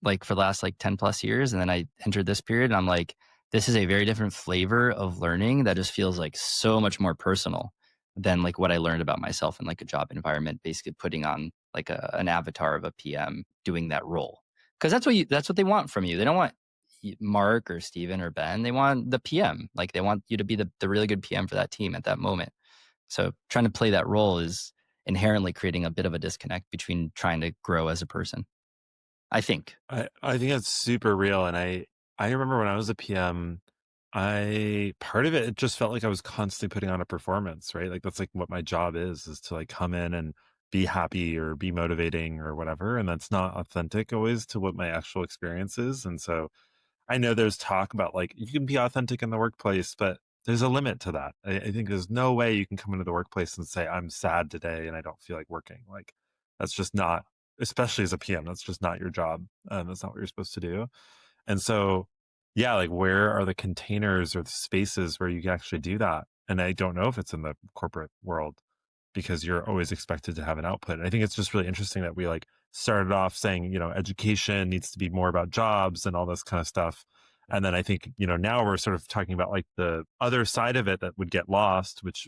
like for the last like 10 plus years. And then I entered this period and I'm like, this is a very different flavor of learning that just feels like so much more personal than like what I learned about myself in like a job environment, basically putting on like an avatar of a PM doing that role. Cause that's what they want from you. They don't want Marc or Stephen or Ben. They want the PM. Like they want you to be the really good PM for that team at that moment. So trying to play that role is inherently creating a bit of a disconnect between trying to grow as a person, I think. I think that's super real. And I remember when I was a PM, part of it just felt like I was constantly putting on a performance, right? Like that's like what my job is to like come in and be happy or be motivating or whatever. And that's not authentic always to what my actual experience is. And so I know there's talk about like you can be authentic in the workplace, but there's a limit to that. I think there's no way you can come into the workplace and say, I'm sad today and I don't feel like working. Like that's just not, especially as a PM, that's just not your job. That's not what you're supposed to do. And so, yeah, like where are the containers or the spaces where you can actually do that? And I don't know if it's in the corporate world because you're always expected to have an output. And I think it's just really interesting that we like started off saying, education needs to be more about jobs and all this kind of stuff. And then I think, now we're sort of talking about like the other side of it that would get lost, which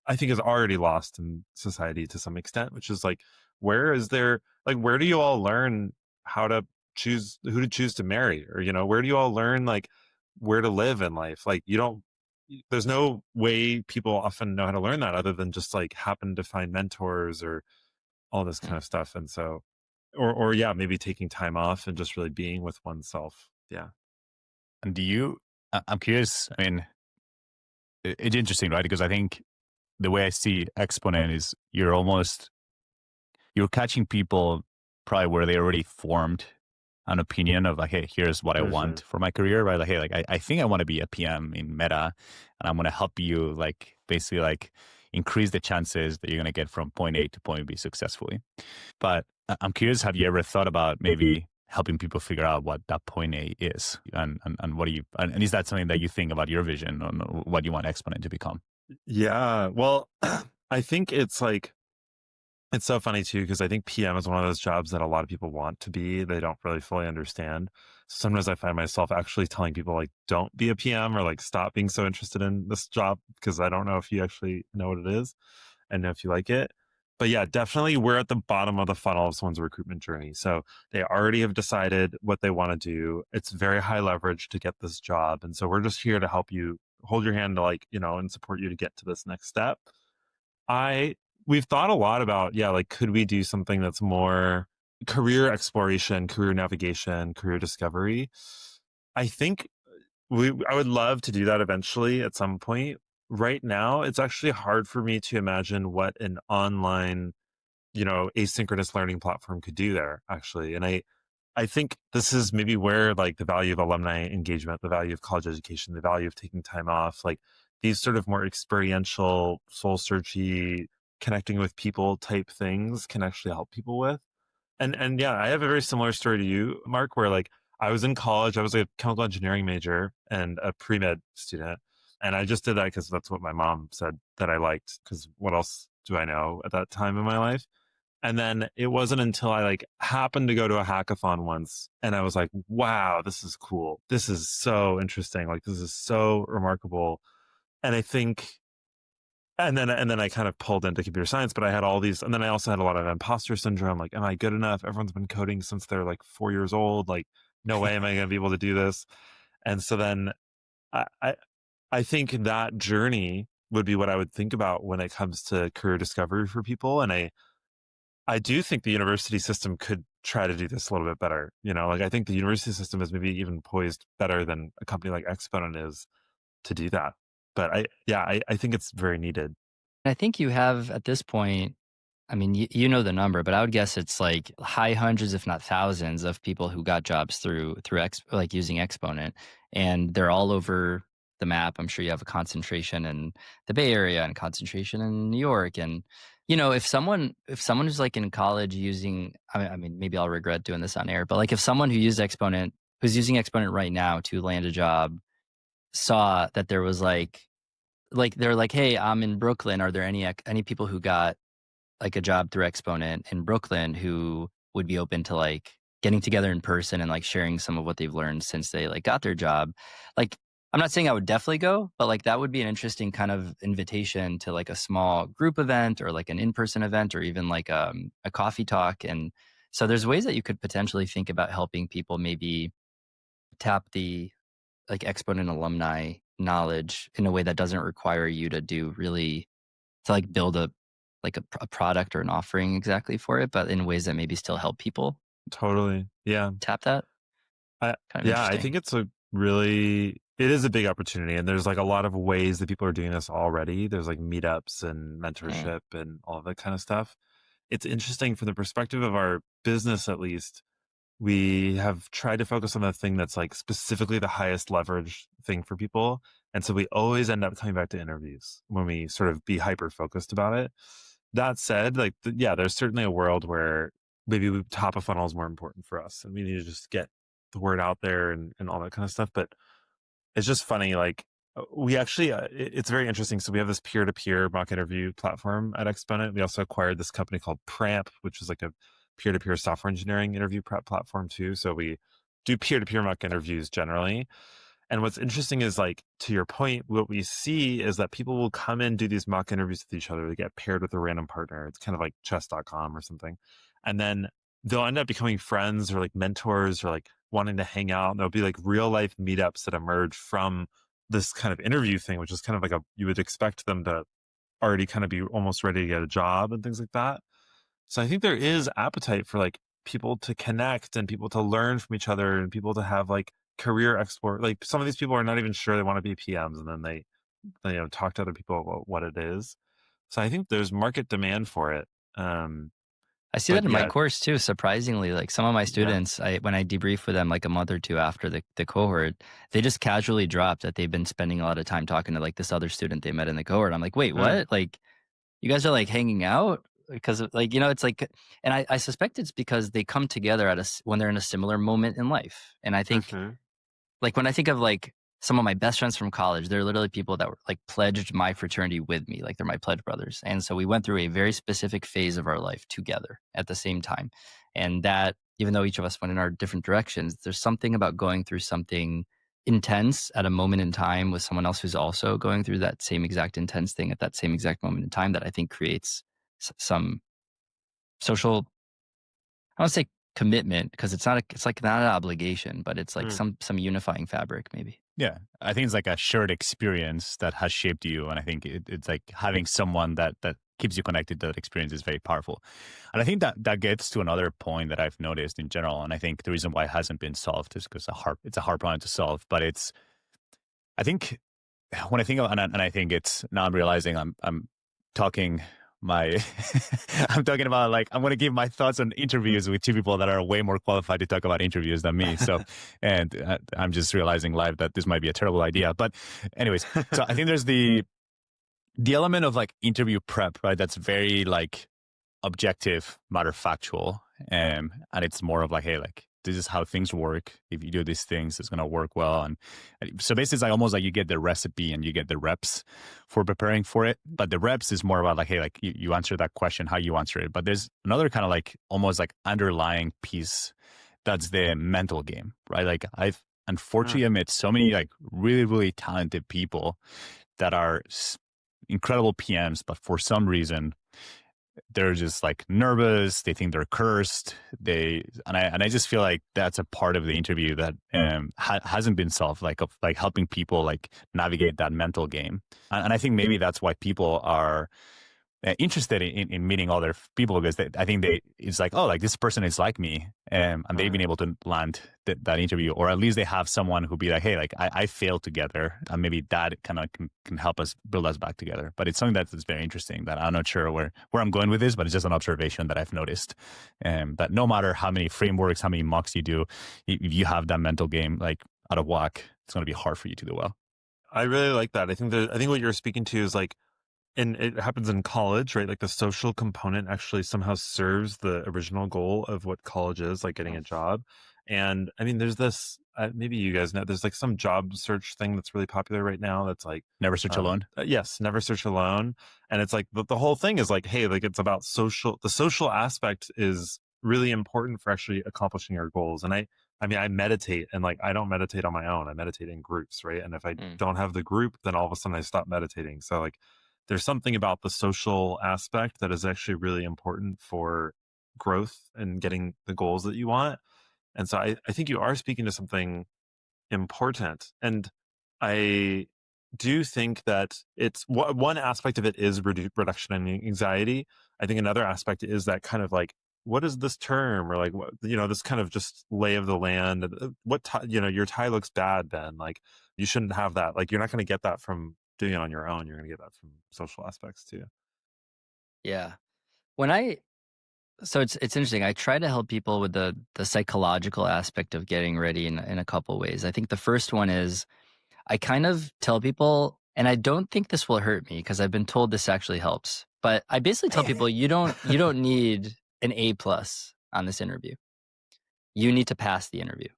I think is already lost in society to some extent, which is like, where do you all learn how to choose who to choose to marry? Or, where do you all learn like where to live in life? Like there's no way people often know how to learn that other than just like happen to find mentors or all this kind of stuff. And so, or yeah, maybe taking time off and just really being with oneself. Yeah. And I'm curious, I mean, it's interesting, right? Because I think the way I see Exponent is you're catching people probably where they already formed an opinion of like, hey, here's what I want for my career, right? Like, hey, like I think I want to be a PM in Meta, and I'm going to help you like basically like increase the chances that you're going to get from point A to point B successfully. But I'm curious, have you ever thought about maybe helping people figure out what that point A is, and what do you and is that something that you think about your vision on what you want Exponent to become? Yeah. Well, I think it's so funny too, because I think PM is one of those jobs that a lot of people want to be. They don't really fully understand. Sometimes I find myself actually telling people like, don't be a PM or like stop being so interested in this job because I don't know if you actually know what it is and know if you like it. But yeah, definitely we're at the bottom of the funnel of someone's recruitment journey. So they already have decided what they want to do. It's very high leverage to get this job. And so we're just here to help you, hold your hand to, like, and support you to get to this next step. I We've thought a lot about, yeah, like, could we do something that's more career exploration, career navigation, career discovery? I think I would love to do that eventually at some point. Right now, it's actually hard for me to imagine what an online, asynchronous learning platform could do there, actually. And I think this is maybe where, like, the value of alumni engagement, the value of college education, the value of taking time off, like these sort of more experiential, soul searchy, connecting with people type things can actually help people with. And yeah, I have a very similar story to you, Mark, where, like, I was in college, I was a chemical engineering major and a pre-med student. And I just did that because that's what my mom said that I liked, because what else do I know at that time in my life? And then it wasn't until I, like, happened to go to a hackathon once and I was like, wow, this is cool. This is so interesting. Like, this is so remarkable. And I think, and then I kind of pulled into computer science, but I had all these, and then I also had a lot of imposter syndrome. Like, am I good enough? Everyone's been coding since they're like 4 years old. Like, no way am I going to be able to do this. And so then I, I, I think that journey would be what I would think about when it comes to career discovery for people. And I do think the university system could try to do this a little bit better. Like, I think the university system is maybe even poised better than a company like Exponent is to do that. But I think it's very needed. I think you have at this point, I mean, you know the number, but I would guess it's like high hundreds, if not thousands, of people who got jobs like using Exponent, and they're all over the map. I'm sure you have a concentration in the Bay Area and concentration in New York, and if someone who's like in college using, I mean, maybe I'll regret doing this on air, but like if someone who's using Exponent right now to land a job, saw that there was like they're like, hey, I'm in Brooklyn. Are there any people who got like a job through Exponent in Brooklyn who would be open to like getting together in person and like sharing some of what they've learned since they like got their job? Like, I'm not saying I would definitely go, but like that would be an interesting kind of invitation to like a small group event or like an in-person event or even like a coffee talk. And so there's ways that you could potentially think about helping people maybe tap the like Exponent alumni knowledge in a way that doesn't require you to do really to like build a product or an offering exactly for it, but in ways that maybe still help people Totally. Yeah. tap that. Kind of Yeah, I interesting. think it is a big opportunity. And there's, like, a lot of ways that people are doing this already. There's, like, meetups and Mm. mentorship and all of that kind of stuff. It's interesting from the perspective of our business, at least. We have tried to focus on the thing that's, like, specifically the highest leverage thing for people. And so we always end up coming back to interviews when we sort of be hyper focused about it. That said, like, yeah, there's certainly a world where maybe top of funnel is more important for us and we need to just get the word out there and all that kind of stuff. But it's just funny, like, we actually, it's very interesting. So we have this peer-to-peer mock interview platform at Exponent. We also acquired this company called Pramp, which is like a peer-to-peer software engineering interview prep platform too. So we do peer-to-peer mock interviews generally. And what's interesting is, like, to your point, what we see is that people will come in, do these mock interviews with each other. They get paired with a random partner. It's kind of like chess.com or something. And then they'll end up becoming friends or like mentors or like wanting to hang out. And there'll be like real life meetups that emerge from this kind of interview thing, which is kind of like you would expect them to already kind of be almost ready to get a job and things like that. So I think there is appetite for, like, people to connect and people to learn from each other and people to have, like, career export. Like, some of these people are not even sure they want to be PMs, and then they talk to other people about what it is. So I think there's market demand for it. Um, I see that but in my yeah, course too, surprisingly. Like some of my yeah. students, when I debrief with them like a month or two after the cohort, they just casually drop that they've been spending a lot of time talking to like this other student they met in the cohort. I'm like, wait, Uh, what? Like you guys are like hanging out? Because like, it's like, and I suspect it's because they come together when they're in a similar moment in life. And I think mhm. like when I think of like some of my best friends from college, they're literally people that were like pledged my fraternity with me, like they're my pledge brothers. And so we went through a very specific phase of our life together at the same time. And that, even though each of us went in our different directions, there's something about going through something intense at a moment in time with someone else who's also going through that same exact intense thing at that same exact moment in time that I think creates some social, I don't say commitment, because it's like not an obligation, but it's like some unifying fabric maybe. Yeah, I think it's like a shared experience that has shaped you, and I think it's like having someone that keeps you connected to that experience is very powerful. And I think that gets to another point that I've noticed in general, and I think the reason why it hasn't been solved is because it's a hard problem to solve. But I think when I think of, and I think it's now I'm realizing I'm talking my I'm talking about like I'm going to give my thoughts on interviews with two people that are way more qualified to talk about interviews than me. So, and I'm just realizing live that this might be a terrible idea. But, anyways, so I think there's the element of like interview prep, right? That's very like objective, matter factual, and it's more of like, hey, like this is how things work. If you do these things, it's gonna work well. And so basically, it's like almost like you get the recipe and you get the reps for preparing for it. But the reps is more about like, hey, like you answer that question, how you answer it. But there's another kind of like almost like underlying piece that's the mental game, right? Like I've unfortunately met so many like really, really talented people that are incredible PMs, but for some reason they're just like nervous. They think they're cursed. I just feel like that's a part of the interview that hasn't been solved, like of like helping people like navigate that mental game. And I think maybe that's why people are interested in meeting other people, because I think it's like, oh, like this person is like me, and they've been able to land that interview, or at least they have someone who be like, hey, like I failed together, and maybe that kind of can help us build us back together. But it's something that's very interesting that I'm not sure where I'm going with this, but it's just an observation that I've noticed, that no matter how many frameworks, how many mocks you do, if you have that mental game like out of whack, it's going to be hard for you to do well. I really like that. I think what you're speaking to is like, and it happens in college, right? Like the social component actually somehow serves the original goal of what college is, like getting a job. And I mean, there's this, maybe you guys know, there's like some job search thing that's really popular right now. That's like, Never search alone. Yes, never search alone. And it's like the whole thing is like, hey, like it's about the social aspect is really important for actually accomplishing your goals. And I mean, I meditate, and like, I don't meditate on my own. I meditate in groups, right? And if I don't have the group, then all of a sudden I stop meditating. So like, there's something about the social aspect that is actually really important for growth and getting the goals that you want. And so I think you are speaking to something important. And I do think that it's one aspect of it is reduction in anxiety. I think another aspect is that kind of like, what is this term, or like, what, this kind of just lay of the land. Your tie looks bad, Ben. Like, you shouldn't have that. Like, you're not going to get that from doing it on your own. You're going to get that from social aspects too. Yeah. So it's interesting. I try to help people with the psychological aspect of getting ready in a couple ways. I think the first one is I kind of tell people, and I don't think this will hurt me because I've been told this actually helps, but I basically tell people you don't need an A+ on this interview. You need to pass the interview.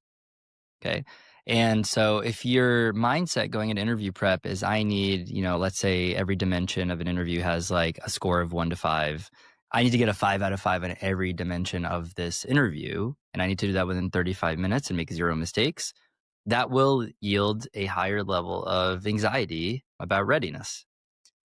Okay. And so if your mindset going into interview prep is I need, let's say every dimension of an interview has like a score of 1 to 5. I need to get a 5 out of 5 in every dimension of this interview. And I need to do that within 35 minutes and make 0 mistakes. That will yield a higher level of anxiety about readiness.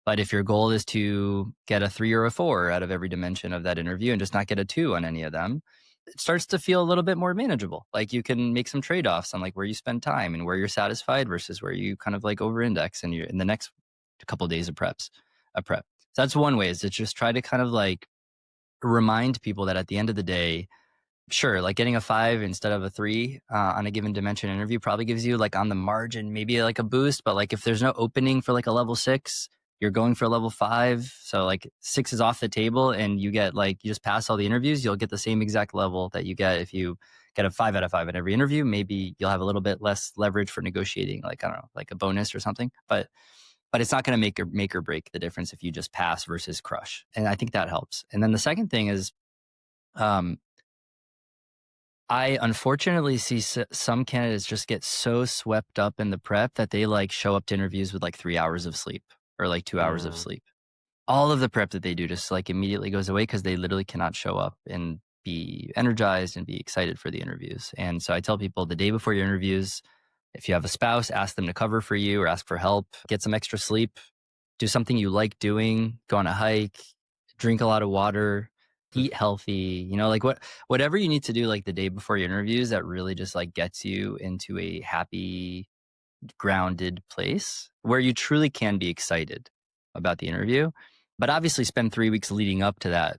But if your goal is to get a 3 or a 4 out of every dimension of that interview and just not get a 2 on any of them, it starts to feel a little bit more manageable. Like you can make some trade-offs on like where you spend time and where you're satisfied versus where you kind of like over-index and you're in the next couple of days of prep. So that's one way, is to just try to kind of like remind people that at the end of the day, sure, like getting a 5 instead of a 3 on a given dimension interview probably gives you like on the margin maybe like a boost. But like if there's no opening for like a level 6, you're going for a level 5. So like 6 is off the table and you get like, you just pass all the interviews, you'll get the same exact level that you get if you get a 5 out of 5 in every interview. Maybe you'll have a little bit less leverage for negotiating, like, I don't know, like a bonus or something. But it's not going to make or break the difference if you just pass versus crush. And I think that helps. And then the second thing is, I unfortunately see some candidates just get so swept up in the prep that they like show up to interviews with like 3 hours of sleep or like 2 hours of sleep. All of the prep that they do just like immediately goes away because they literally cannot show up and be energized and be excited for the interviews. And so I tell people the day before your interviews, if you have a spouse, ask them to cover for you or ask for help, get some extra sleep, do something you like doing, go on a hike, drink a lot of water, eat healthy, you know, like whatever you need to do like the day before your interviews that really just like gets you into a happy, grounded place where you truly can be excited about the interview. But obviously spend 3 weeks leading up to that,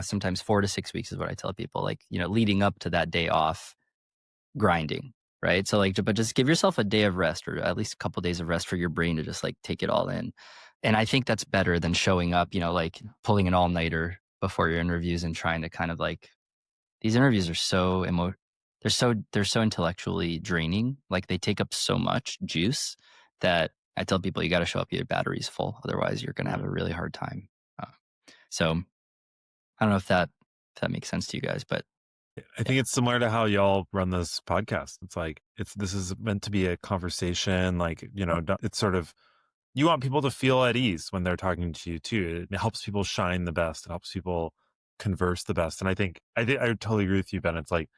sometimes 4 to 6 weeks is what I tell people, like, leading up to that day off, grinding, right? So like, but just give yourself a day of rest, or at least a couple of days of rest for your brain to just like take it all in. And I think that's better than showing up, like pulling an all-nighter before your interviews and trying to kind of like, these interviews are they're so intellectually draining. Like they take up so much juice that I tell people you got to show up, your battery's full. Otherwise you're going to have a really hard time. So I don't know if that makes sense to you guys, but I think it's similar to how y'all run this podcast. It's like, this is meant to be a conversation. Like, it's sort of, you want people to feel at ease when they're talking to you too. It helps people shine the best. It helps people converse the best. And I totally agree with you, Ben. It's like,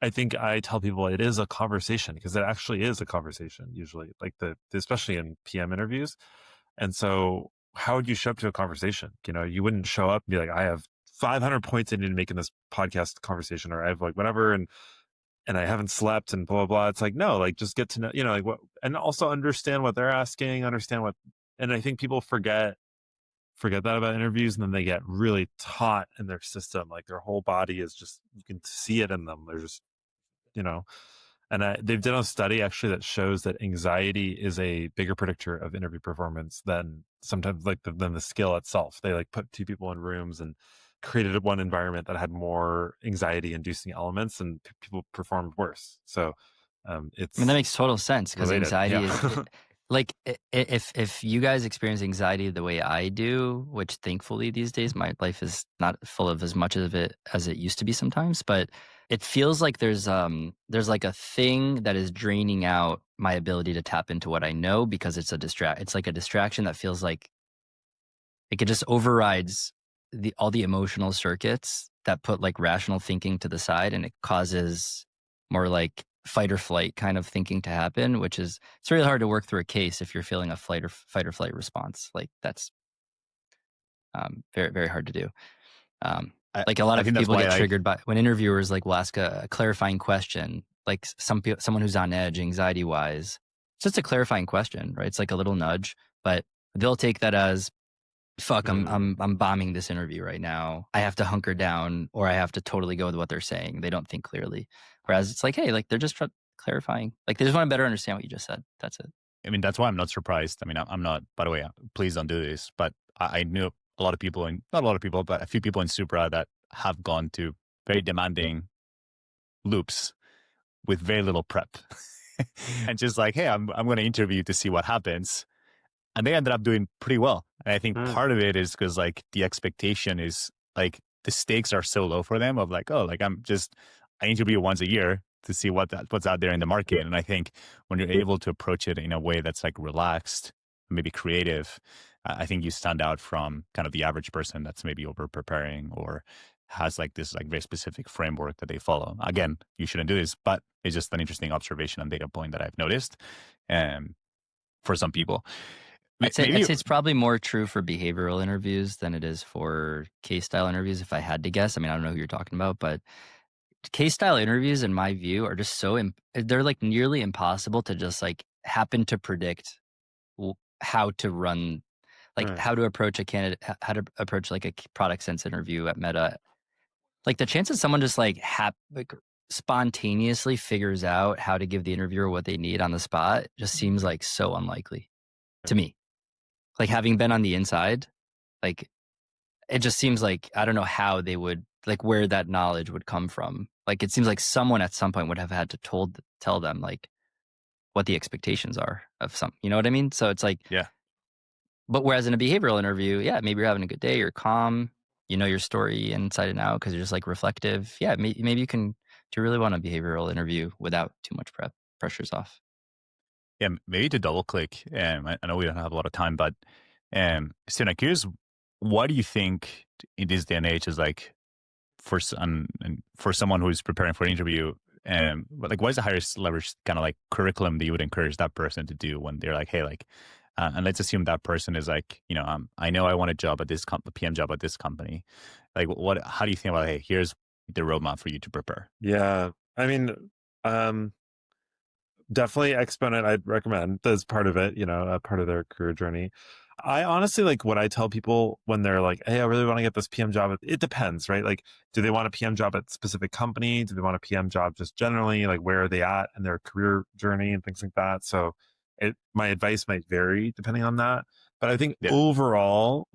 I think I tell people it is a conversation because it actually is a conversation usually, like especially in PM interviews. And so how would you show up to a conversation? You wouldn't show up and be like, I have 500 points I need to make in this podcast conversation, or I have like whatever, and I haven't slept and blah, blah, blah. It's like, no, like just get to know, like what, and also understand what they're asking, and I think people forget that about interviews, and then they get really taught in their system. Like their whole body is just, you can see it in them. They're just, and they've done a study actually that shows that anxiety is a bigger predictor of interview performance than sometimes than the skill itself. They like put two people in rooms and created one environment that had more anxiety inducing elements, and people performed worse. So it's, I mean, that makes total sense because related. anxiety Yeah. is like, if you guys experience anxiety the way I do, which thankfully these days my life is not full of as much of it as it used to be sometimes, but it feels like there's like a thing that is draining out my ability to tap into what I know, because it's like a distraction that feels like it just overrides all the emotional circuits that put like rational thinking to the side, and it causes more like fight or flight kind of thinking to happen, which is, it's really hard to work through a case if you're feeling a fight or flight response. Like that's very, very hard to do. Like a lot I of think that's people why get triggered by when interviewers like will ask a clarifying question, like someone who's on edge anxiety wise. It's just a clarifying question, right? It's like a little nudge, but they'll take that as, fuck, I'm bombing this interview right now. I have to hunker down, or I have to totally go with what they're saying. They don't think clearly. Whereas it's like, hey, like they're just clarifying. Like they just want to better understand what you just said. That's it. I mean, that's why I'm not surprised. I mean, I'm not, by the way, please don't do this, but I knew a lot of people, and not a lot of people, but a few people in Supra that have gone to very demanding loops with very little prep and just like, hey, I'm going to interview to see what happens. And they ended up doing pretty well. And I think part of it is because like the expectation is like the stakes are so low for them of like, oh, like I interview once a year to see what's out there in the market. And I think when you're able to approach it in a way that's like relaxed, maybe creative, I think you stand out from kind of the average person that's maybe over preparing or has like this like very specific framework that they follow. Again, you shouldn't do this, but it's just an interesting observation and data point that I've noticed for some people. I'd say it's probably more true for behavioral interviews than it is for case style interviews, if I had to guess. I mean, I don't know who you're talking about, but case style interviews, in my view, are just they're like nearly impossible to just like happen to predict how to run, like how to approach a candidate, how to approach like a product sense interview at Meta. Like the chances someone just like spontaneously figures out how to give the interviewer what they need on the spot just seems like so unlikely to me. Like having been on the inside, like it just seems like, I don't know how they would, like where that knowledge would come from. Like it seems like someone at some point would have had to tell them like what the expectations are of you know what I mean? So it's like, yeah. But whereas in a behavioral interview, yeah, maybe you're having a good day, you're calm, you know your story inside and out because you're just like reflective. Yeah, maybe you can, do you really want a behavioral interview without too much prep? Pressure's off. Yeah, maybe to double click. I know we don't have a lot of time, but Stephen, I'm curious, what do you think in this day and age is like for someone who's preparing for an interview? But like, what is the highest leverage kind of like curriculum that you would encourage that person to do when they're like, hey, like and let's assume that person is like, I know I want a job at a PM job at this company. Like, how do you think about, hey, here's the roadmap for you to prepare? Yeah. I mean, um, definitely Exponent I'd recommend as part of it, a part of their career journey. I honestly like what I tell people when they're like, hey, I really want to get this PM job. It depends, right? Like, do they want a PM job at a specific company? Do they want a PM job just generally? Like, where are they at in their career journey and things like that? So my advice might vary depending on that. But I think Yeah. overall,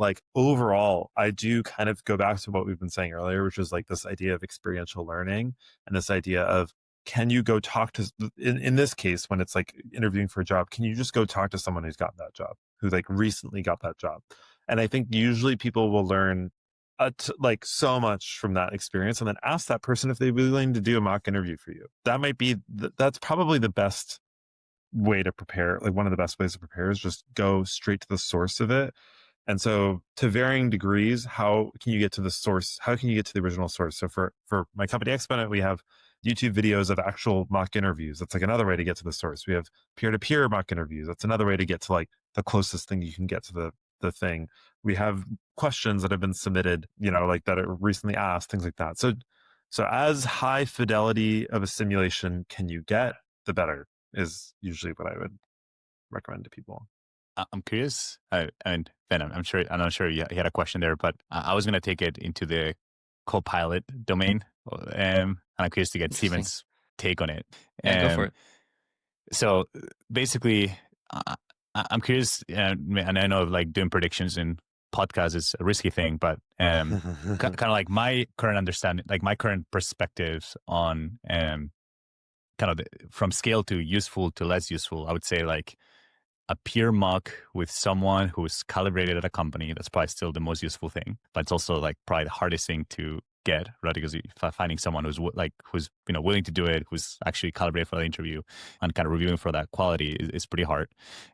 I do kind of go back to what we've been saying earlier, which is like this idea of experiential learning and this idea of, can you go talk to, in this case, when it's like interviewing for a job, can you just go talk to someone who's gotten that job, who like recently got that job? And I think usually people will learn like so much from that experience, and then ask that person if they'd be willing to do a mock interview for you. That might be, that's probably the best way to prepare. Like one of the best ways to prepare is just go straight to the source of it. And so to varying degrees, how can you get to the source? How can you get to the original source? So for my company Exponent, we have YouTube videos of actual mock interviews. That's like another way to get to the source. We have peer-to-peer mock interviews. That's another way to get to like the closest thing you can get to the thing. We have questions that have been submitted, like that are recently asked, things like that. So as high fidelity of a simulation can you get, the better is usually what I would recommend to people. I'm curious, and Ben, I'm not sure you had a question there, but I was going to take it into the Copilot domain, and I'm curious to get Stephen's take on it. Yeah, go for it. So basically, I'm curious, and I know like doing predictions in podcasts is a risky thing, but kind of like my current understanding, like my current perspectives on kind of from scale to useful to less useful, I would say like a peer mock with someone who's calibrated at a company, that's probably still the most useful thing, but it's also like probably the hardest thing to get, right? Because finding someone who's willing to do it, who's actually calibrated for the interview and kind of reviewing for that quality is pretty hard.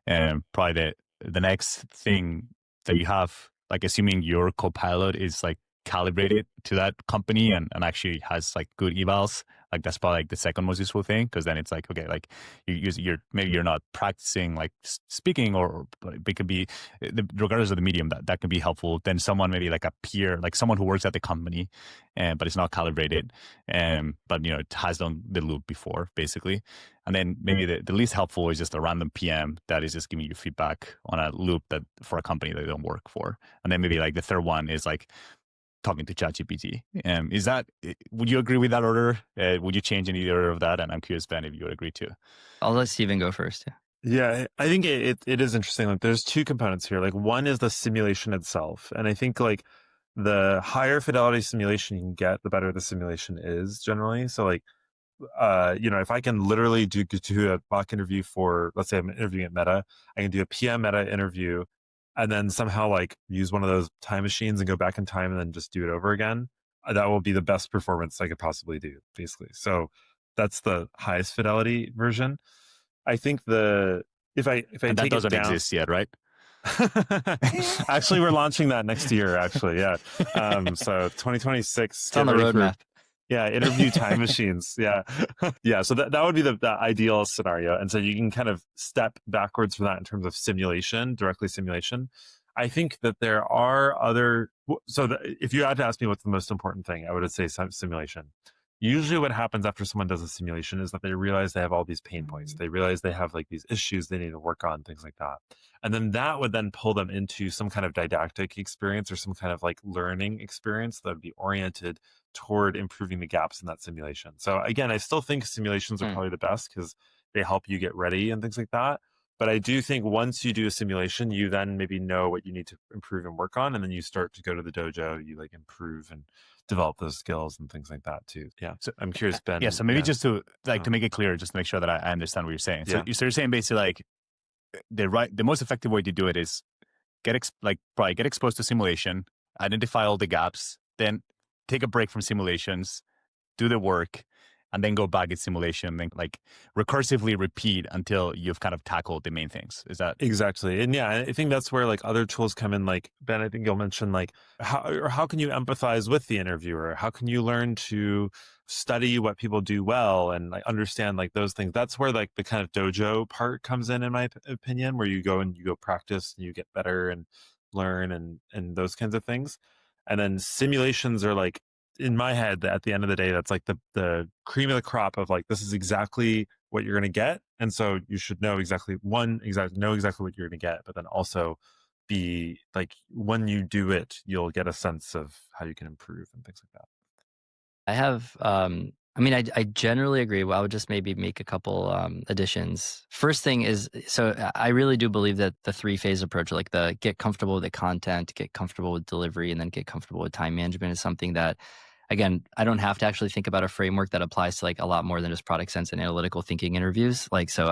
And probably the next thing that you have, like assuming your Copilot is like calibrated to that company and actually has like good evals, like that's probably like the second most useful thing, because then it's like, okay, like you're maybe you're not practicing like speaking, or it could be regardless of the medium, that can be helpful. Then someone maybe like a peer, like someone who works at the company, but it's not calibrated, but it has done the loop before basically. And then maybe the least helpful is just a random PM that is just giving you feedback on a loop that for a company that they don't work for. And then maybe like the third one is like talking to ChatGPT. Would you agree with that order? Would you change any order of that? And I'm curious, Ben, if you would agree too. I'll let Stephen go first. Yeah, I think it is interesting. Like there's two components here. Like one is the simulation itself. And I think like the higher fidelity simulation you can get, the better the simulation is generally. So like, if I can literally do a mock interview for, let's say I'm interviewing at Meta, I can do a PM Meta interview and then somehow like use one of those time machines and go back in time and then just do it over again. That will be the best performance I could possibly do, basically. So that's the highest fidelity version. I think if I and that take doesn't it down, exist yet, right? Actually, we're launching that next year. Actually, yeah. So 2026. It's on the roadmap. Yeah, interview time machines. Yeah. Yeah. So that would be the ideal scenario. And so you can kind of step backwards from that in terms of simulation, directly simulation. I think that there are other, if you had to ask me what's the most important thing, I would say simulation. Usually what happens after someone does a simulation is that they realize they have all these pain points. They realize they have like these issues they need to work on, things like that. And then that would then pull them into some kind of didactic experience or some kind of like learning experience that would be oriented toward improving the gaps in that simulation. So again, I still think simulations are probably the best because they help you get ready and things like that. But I do think once you do a simulation, you then maybe know what you need to improve and work on. And then you start to go to the dojo, you like improve and develop those skills and things like that too. Yeah. So I'm curious, Ben. Yeah. So maybe just to to make it clear, just to make sure that I understand what you're saying. So, you're saying basically like the most effective way to do it is probably get exposed to simulation, identify all the gaps, then take a break from simulations, do the work, and then go back at simulation and like recursively repeat until you've kind of tackled the main things. Is that exactly? And yeah, I think that's where like other tools come in. Like Ben, I think you'll mention like how can you empathize with the interviewer? How can you learn to study what people do well and like understand like those things. That's where like the kind of dojo part comes in my opinion, where you go and you go practice and you get better and learn and those kinds of things. And then simulations are like, in my head, at the end of the day, that's like the cream of the crop of like, this is exactly what you're going to get. And so you should know know exactly what you're going to get, but then also be like, when you do it, you'll get a sense of how you can improve and things like that. I have, I mean, I generally agree. Well, I would just maybe make a couple additions. First thing is, so I really do believe that the 3-phase approach, like the get comfortable with the content, get comfortable with delivery, and then get comfortable with time management, is something that, again, I don't have to actually think about a framework that applies to like a lot more than just product sense and analytical thinking interviews. Like, so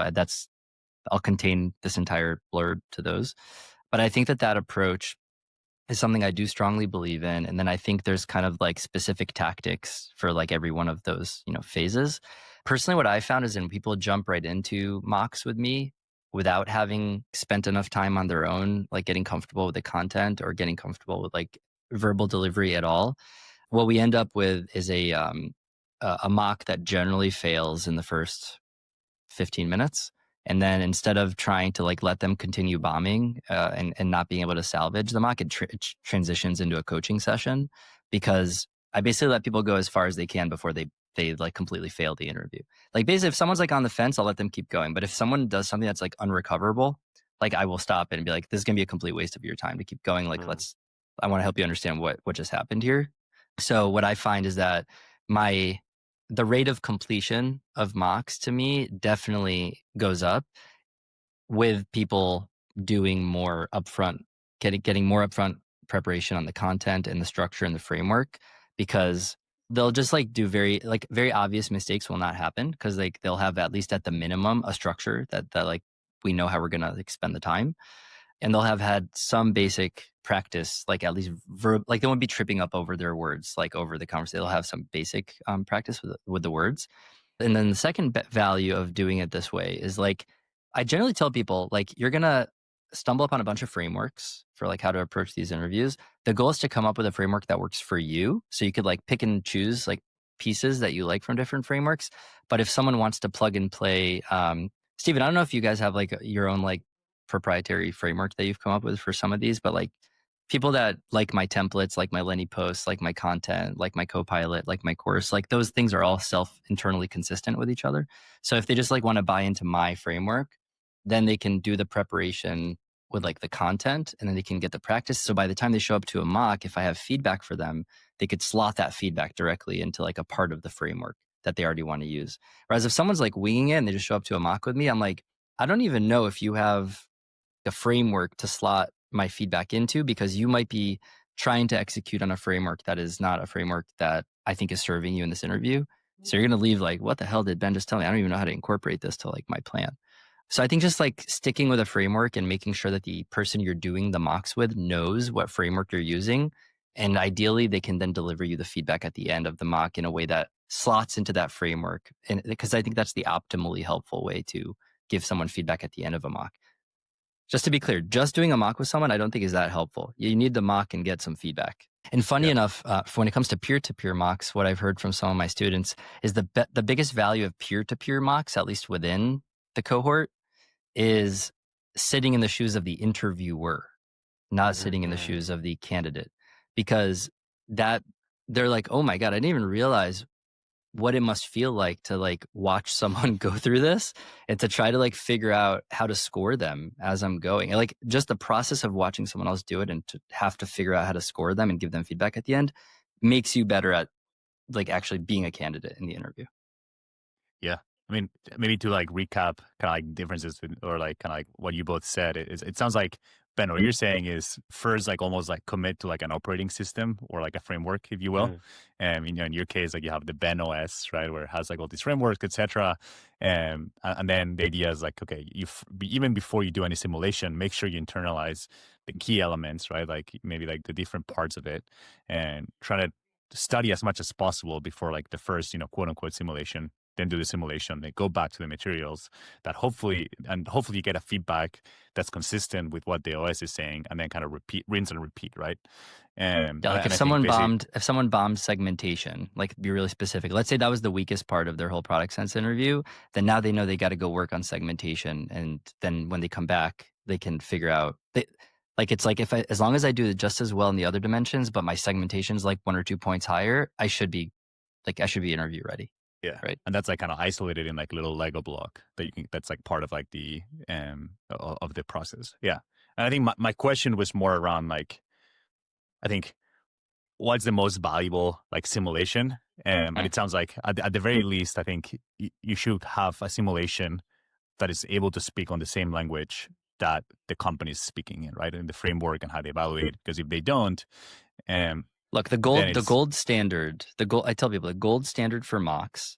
I'll contain this entire blurb to those. But I think that approach is something I do strongly believe in. And then I think there's kind of like specific tactics for like every one of those, phases. Personally, what I found is when people jump right into mocks with me without having spent enough time on their own, like getting comfortable with the content or getting comfortable with like verbal delivery at all, what we end up with is a mock that generally fails in the first 15 minutes. And then instead of trying to like let them continue bombing and not being able to salvage the mock, it transitions into a coaching session, because I basically let people go as far as they can before they like completely fail the interview. Like basically, if someone's like on the fence, I'll let them keep going. But if someone does something that's like unrecoverable, like I will stop it and be like, this is gonna be a complete waste of your time to keep going. Like I want to help you understand what just happened here. So what I find is that the rate of completion of mocks to me definitely goes up with people doing more upfront, getting more upfront preparation on the content and the structure and the framework, because they'll just like do very obvious mistakes will not happen, because like they'll have at least at the minimum a structure that like we know how we're gonna like spend the time, and they'll have had some basic practice, like at least like they won't be tripping up over their words, like over the conversation. They'll have some basic practice with the words. And then the second value of doing it this way is like, I generally tell people like, you're going to stumble upon a bunch of frameworks for like how to approach these interviews. The goal is to come up with a framework that works for you. So you could like pick and choose like pieces that you like from different frameworks. But if someone wants to plug and play, Stephen, I don't know if you guys have like your own like proprietary framework that you've come up with for some of these, but like people that like my templates, like my Lenny posts, like my content, like my Copilot, like my course, like those things are all internally consistent with each other. So if they just like want to buy into my framework, then they can do the preparation with like the content, and then they can get the practice. So by the time they show up to a mock, if I have feedback for them, they could slot that feedback directly into like a part of the framework that they already want to use. Whereas if someone's like winging it and they just show up to a mock with me, I'm like, I don't even know if you have a framework to slot my feedback into, because you might be trying to execute on a framework that is not a framework that I think is serving you in this interview. So you're going to leave like, what the hell did Ben just tell me? I don't even know how to incorporate this to like my plan. So I think just like sticking with a framework and making sure that the person you're doing the mocks with knows what framework you're using. And ideally, they can then deliver you the feedback at the end of the mock in a way that slots into that framework. And because I think that's the optimally helpful way to give someone feedback at the end of a mock. Just to be clear, just doing a mock with someone, I don't think is that helpful. You need the mock and get some feedback. And funny enough, when it comes to peer-to-peer mocks, what I've heard from some of my students is the biggest value of peer-to-peer mocks, at least within the cohort, is sitting in the shoes of the interviewer, not sitting in the shoes of the candidate. Because that they're like, oh my God, I didn't even realize what it must feel like to like watch someone go through this and to try to like figure out how to score them as I'm going. And like just the process of watching someone else do it and to have to figure out how to score them and give them feedback at the end makes you better at like actually being a candidate in the interview. Yeah. I mean, maybe to like recap kind of like differences or like kind of like what you both said, it sounds like, Ben, what you're saying is first, like almost like commit to like an operating system or like a framework, if you will. And, in your case, like you have the Ben OS, right, where it has like all these frameworks, etc. And then the idea is like, okay, even before you do any simulation, make sure you internalize the key elements, right? Like maybe like the different parts of it, and try to study as much as possible before like the first, quote unquote simulation. then do the simulation, then go back to the materials that hopefully you get a feedback that's consistent with what the OS is saying, and then kind of rinse and repeat, right? Yeah, like And I think basically, if someone bombed segmentation, like be really specific. Let's say that was the weakest part of their whole product sense interview, then now they know they got to go work on segmentation, and then when they come back, they can figure out like it's like as long as I do just as well in the other dimensions, but my segmentation is like 1 or 2 points higher, I should be interview ready. yeah. Right. And that's like kind of isolated in like little Lego block that you can, that's like part of like the of the process. Yeah. And I think my question was more around like, I think what's the most valuable like simulation? And it sounds like at the very least, I think you should have a simulation that is able to speak on the same language that the company is speaking in, right? In the framework and how they evaluate. Because if they don't, Look, then the it's gold standard, I tell people the gold standard for mocks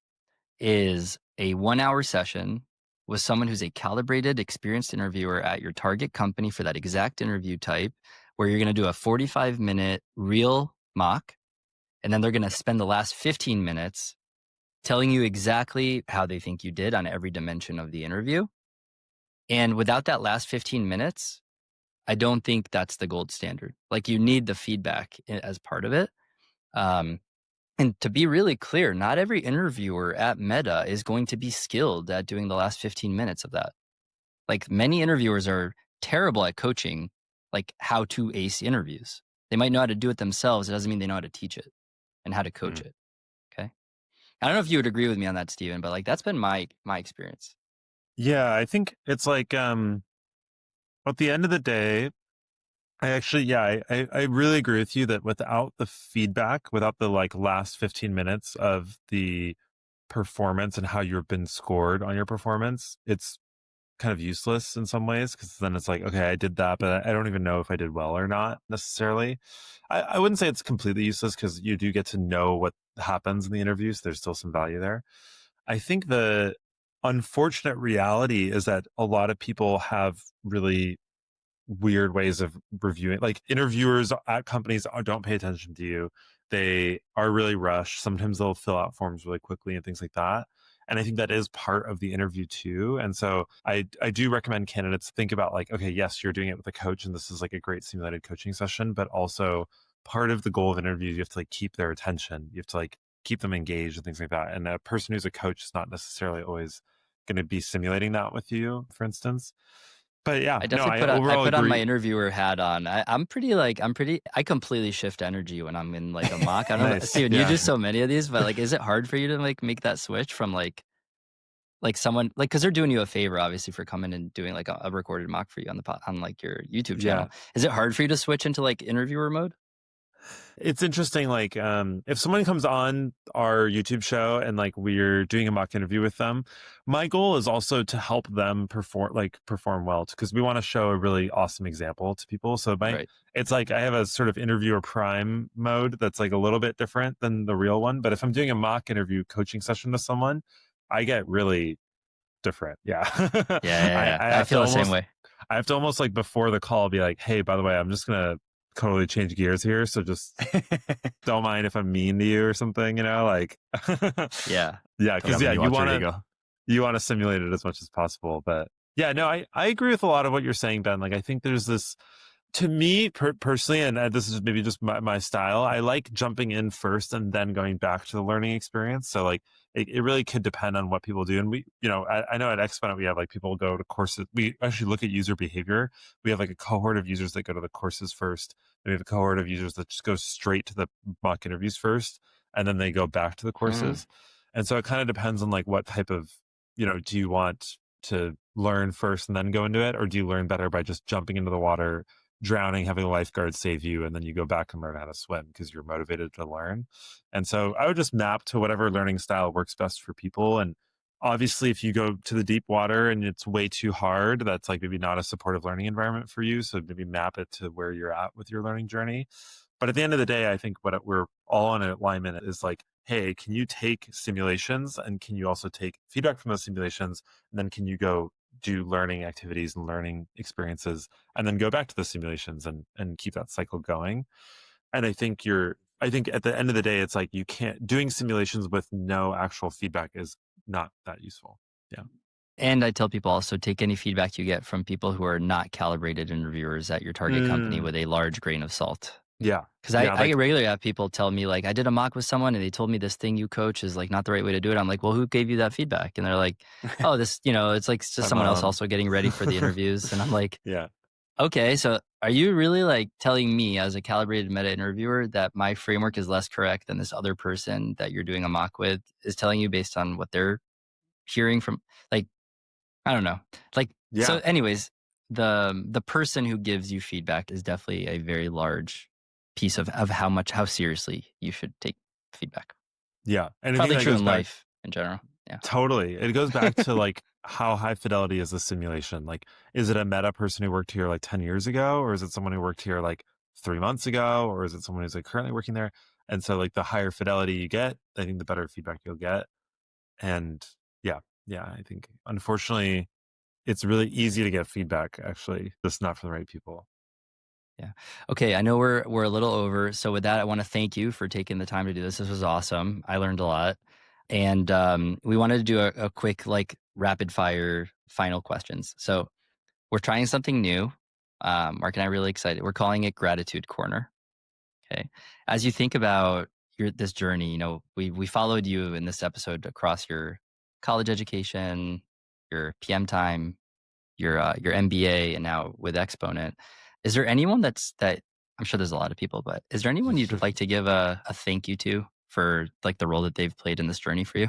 is a 1-hour session with someone who's a calibrated, experienced interviewer at your target company for that exact interview type, where you're going to do a 45-minute real mock, and then they're going to spend the last 15 minutes telling you exactly how they think you did on every dimension of the interview. And without that last 15 minutes, I don't think that's the gold standard. Like, you need the feedback as part of it. And to be really clear, not every interviewer at Meta is going to be skilled at doing the last 15 minutes of that. Like, many interviewers are terrible at coaching, like how to ace interviews. They might know how to do it themselves. It doesn't mean they know how to teach it and how to coach it. Okay. I don't know if you would agree with me on that, Stephen, but like that's been my experience. Yeah, I think it's like at the end of the day, I actually, yeah, I really agree with you that without the feedback, without the like last 15 minutes of the performance and how you've been scored on your performance, it's kind of useless in some ways, because then it's like, okay, I did that, but I don't even know if I did well or not necessarily. I wouldn't say it's completely useless, because you do get to know what happens in the interviews. There's still some value there. I think the unfortunate reality is that a lot of people have really weird ways of reviewing. Like, interviewers at companies don't pay attention to you. They are really rushed. Sometimes they'll fill out forms really quickly and things like that. And I think that is part of the interview too. And so I do recommend candidates think about like, okay, yes, you're doing it with a coach and this is like a great simulated coaching session, but also part of the goal of interviews, you have to like keep their attention. You have to like keep them engaged and things like that. And a person who's a coach is not necessarily always going to be simulating that with you, for instance. But yeah, I no, definitely I overall put on my agree. interviewer hat on. I completely shift energy when I'm in like a mock. I don't know, Nice. Steven, you Yeah. do so many of these, but like, is it hard for you to like make that switch from like someone like, because they're doing you a favor obviously for coming and doing like a recorded mock for you on on like your YouTube Yeah. channel. Is it hard for you to switch into like interviewer mode? It's interesting. Like, if someone comes on our YouTube show and like we're doing a mock interview with them, my goal is also to help them perform well, because we want to show a really awesome example to people. So Right. it's like I have a sort of interviewer prime mode that's like a little bit different than the real one. But if I'm doing a mock interview coaching session with someone, I get really different. Yeah. Yeah. I feel the same way. I have to almost like before the call be like, hey, by the way, I'm just gonna totally change gears here. So just don't mind if I'm mean to you or something, like Yeah. yeah, Tell because them yeah, you alter ego. you want to simulate it as much as possible. But yeah, no, I agree with a lot of what you're saying, Ben. Like, I think there's this, to me personally, and this is maybe just my style, I like jumping in first and then going back to the learning experience. So like it really could depend on what people do. And we, I know at Exponent we have like people go to courses. We actually look at user behavior. We have like a cohort of users that go to the courses first. And we have a cohort of users that just go straight to the mock interviews first, and then they go back to the Mm. courses. And so it kind of depends on like what type of, do you want to learn first and then go into it? Or do you learn better by just jumping into the water, drowning, having a lifeguard save you, and then you go back and learn how to swim because you're motivated to learn? And so I would just map to whatever learning style works best for people. And obviously, if you go to the deep water and it's way too hard, that's like maybe not a supportive learning environment for you. So maybe map it to where you're at with your learning journey. But at the end of the day, I think what we're all in alignment is like, hey, can you take simulations and can you also take feedback from those simulations? And then can you go do learning activities and learning experiences and then go back to the simulations and keep that cycle going? And I think at the end of the day, it's like you can't, doing simulations with no actual feedback is not that useful. Yeah. And I tell people also take any feedback you get from people who are not calibrated interviewers at your target company with a large grain of salt. Yeah. Because Yeah. I regularly have people tell me, like, I did a mock with someone and they told me this thing you coach is like not the right way to do it. I'm like, well, who gave you that feedback? And they're like, oh, this, it's like it's My just someone else mom. also getting ready for the interviews. And I'm like, Yeah. okay, so are you really like telling me as a calibrated meta interviewer that my framework is less correct than this other person that you're doing a mock with is telling you based on what they're hearing from, like, I don't know. Like, so Yeah. anyways, the person who gives you feedback is definitely a very large piece of how seriously you should take feedback. Yeah. And I think Probably that true goes in back life in general. Yeah. totally. It goes back to like how high fidelity is the simulation? Like, is it a meta person who worked here like 10 years ago? Or is it someone who worked here like 3 months ago? Or is it someone who's like currently working there? And so like the higher fidelity you get, I think the better feedback you'll get. And yeah, yeah, I think unfortunately it's really easy to get feedback, actually, just not from the right people. Yeah. Okay. I know we're a little over. So with that, I want to thank you for taking the time to do this. This was awesome. I learned a lot. And we wanted to do a quick, like, rapid fire final questions. So we're trying something new. Mark and I are really excited. We're calling it Gratitude Corner. Okay. As you think about this journey, we followed you in this episode across your college education, your PM time, your MBA, and now with Exponent. Is there anyone that I'm sure there's a lot of people, but is there anyone you'd like to give a thank you to for like the role that they've played in this journey for you?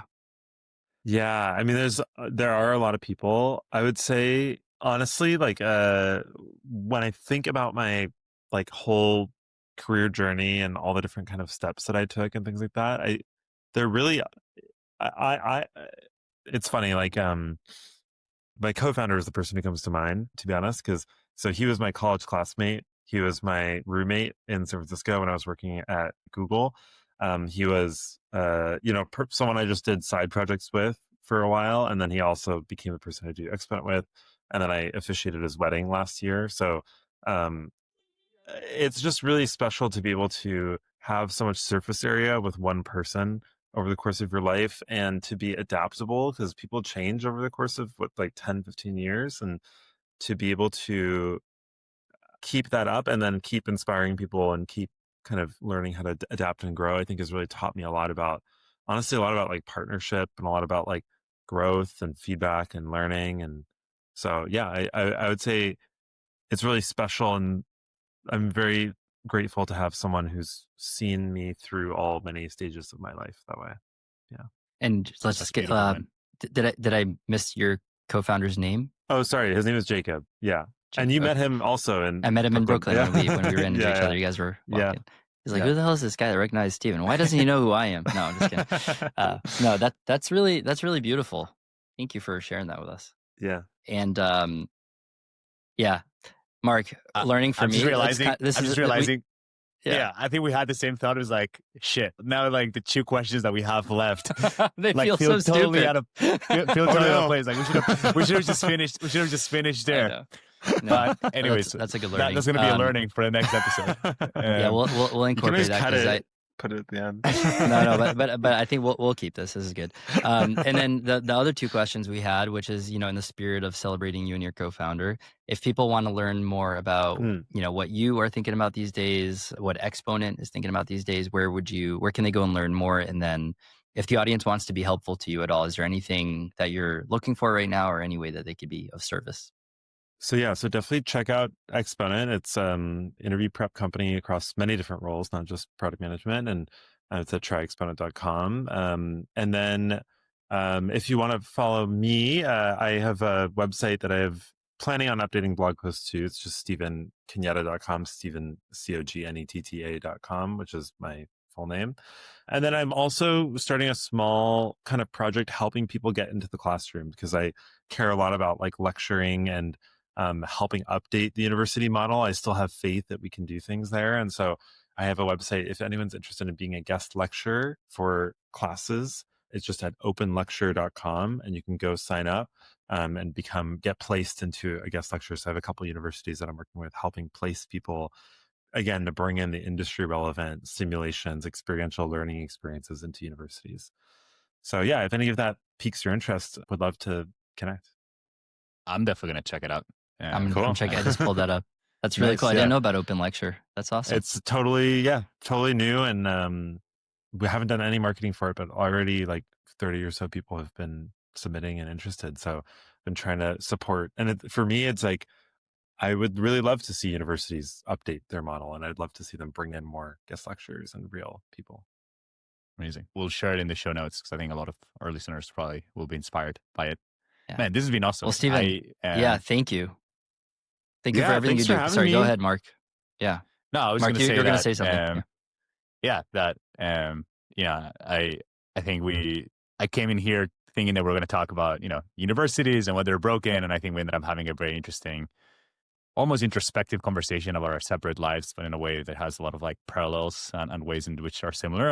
Yeah, I mean, there are a lot of people. I would say honestly, like when I think about my like whole career journey and all the different kind of steps that I took and things like that, they're really it's funny, like my co-founder is the person who comes to mind, to be honest, because so he was my college classmate. He was my roommate in San Francisco when I was working at Google. He was, someone I just did side projects with for a while, and then he also became the person I do Exponent with, and then I officiated his wedding last year. So um, it's just really special to be able to have so much surface area with one person over the course of your life and to be adaptable because people change over the course of what like 10, 15 years and to be able to keep that up and then keep inspiring people and keep kind of learning how to adapt and grow, I think has really taught me a lot about, honestly, a lot about like partnership and a lot about like growth and feedback and learning. And so, yeah, I would say it's really special and I'm very grateful to have someone who's seen me through all many stages of my life that way. Yeah. And let's That's just get. beautiful, man. Did I miss your co-founder's name? Oh, sorry. His name is Jacob. Yeah. And Jacob. you Okay. met him also I in met him in Brooklyn. Brooklyn Yeah. when we ran into each Yeah. other. You guys were Yeah. walking. He's like, Yeah. "Who the hell is this guy that recognized Steven? Why doesn't he know who I am?" No, I'm just kidding. No, that's really beautiful. Thank you for sharing that with us. Yeah. And yeah, Mark, learning for I'm just me. realizing. Yeah, Yeah, I think we had the same thought. It was like, shit. Now, like the 2 questions that we have left, they like feel so totally stupid. out of feel Oh, totally out of no. place. Like we should have just finished. We should have just finished I there. know. No, But anyways, that's a good learning. that's going to be a learning for the next episode. Yeah, we'll You can incorporate always that cut because it, put it at the end. no, but I think we'll keep this. This is good. And then the other 2 questions we had, which is in the spirit of celebrating you and your co-founder, if people want to learn more about what you are thinking about these days, what Exponent is thinking about these days, where can they go and learn more? And then if the audience wants to be helpful to you at all, is there anything that you're looking for right now, or any way that they could be of service? So yeah, so definitely check out Exponent. It's interview prep company across many different roles, not just product management. And it's at tryexponent.com. And then if you want to follow me, I have a website that I have planning on updating blog posts to. It's just stephencognetta.com, Stephen Cognetta.com, which is my full name. And then I'm also starting a small kind of project helping people get into the classroom because I care a lot about like lecturing and helping update the university model. I still have faith that we can do things there. And so I have a website. If anyone's interested in being a guest lecturer for classes, it's just at openlecture.com and you can go sign up and get placed into a guest lecturer. So I have a couple of universities that I'm working with helping place people, again, to bring in the industry relevant simulations, experiential learning experiences into universities. So yeah, if any of that piques your interest, would love to connect. I'm definitely going to check it out. I'm Cool. checking. I just pulled that up. That's really Nice. cool. I Yeah. didn't know about open lecture. That's awesome. It's totally new. And we haven't done any marketing for it, but already like 30 or so people have been submitting and interested. So I've been trying to support. And for me, it's like, I would really love to see universities update their model, and I'd love to see them bring in more guest lecturers and real people. Amazing. We'll share it in the show notes because I think a lot of our listeners probably will be inspired by it. Yeah. Man, this has been awesome. Well, Stephen, yeah, thank you. Thank you for Yeah, everything you thanks for do. having Sorry, go me. ahead, Marc. Yeah. No, I was Marc, going to say you're going to that. say something. Yeah, that I think I came in here thinking that we're going to talk about universities and whether they're broken, and I think we ended up having a very interesting, almost introspective conversation about our separate lives, but in a way that has a lot of like parallels and ways in which are similar.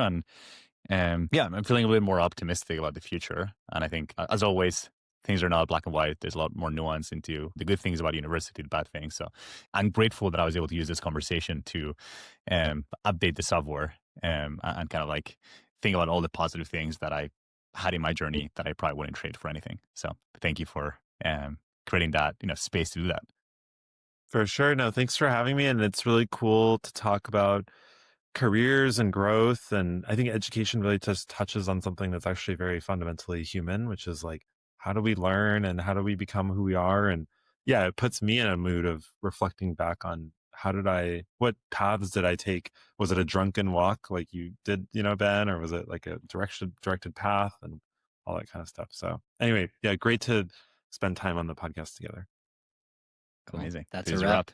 And yeah, I'm feeling a little bit more optimistic about the future. And I think, as always, things are not black and white. There's a lot more nuance into the good things about university, the bad things. So I'm grateful that I was able to use this conversation to update the software and kind of like think about all the positive things that I had in my journey that I probably wouldn't trade for anything. So thank you for creating that space to do that. For sure. No, thanks for having me. And it's really cool to talk about careers and growth. And I think education really just touches on something that's actually very fundamentally human, which is like, how do we learn and how do we become who we are? And yeah, it puts me in a mood of reflecting back on what paths did I take? Was it a drunken walk like you did, Ben, or was it like a directed path and all that kind of stuff? So anyway, yeah, great to spend time on the podcast together. Cool. Amazing. That's It is a wrap.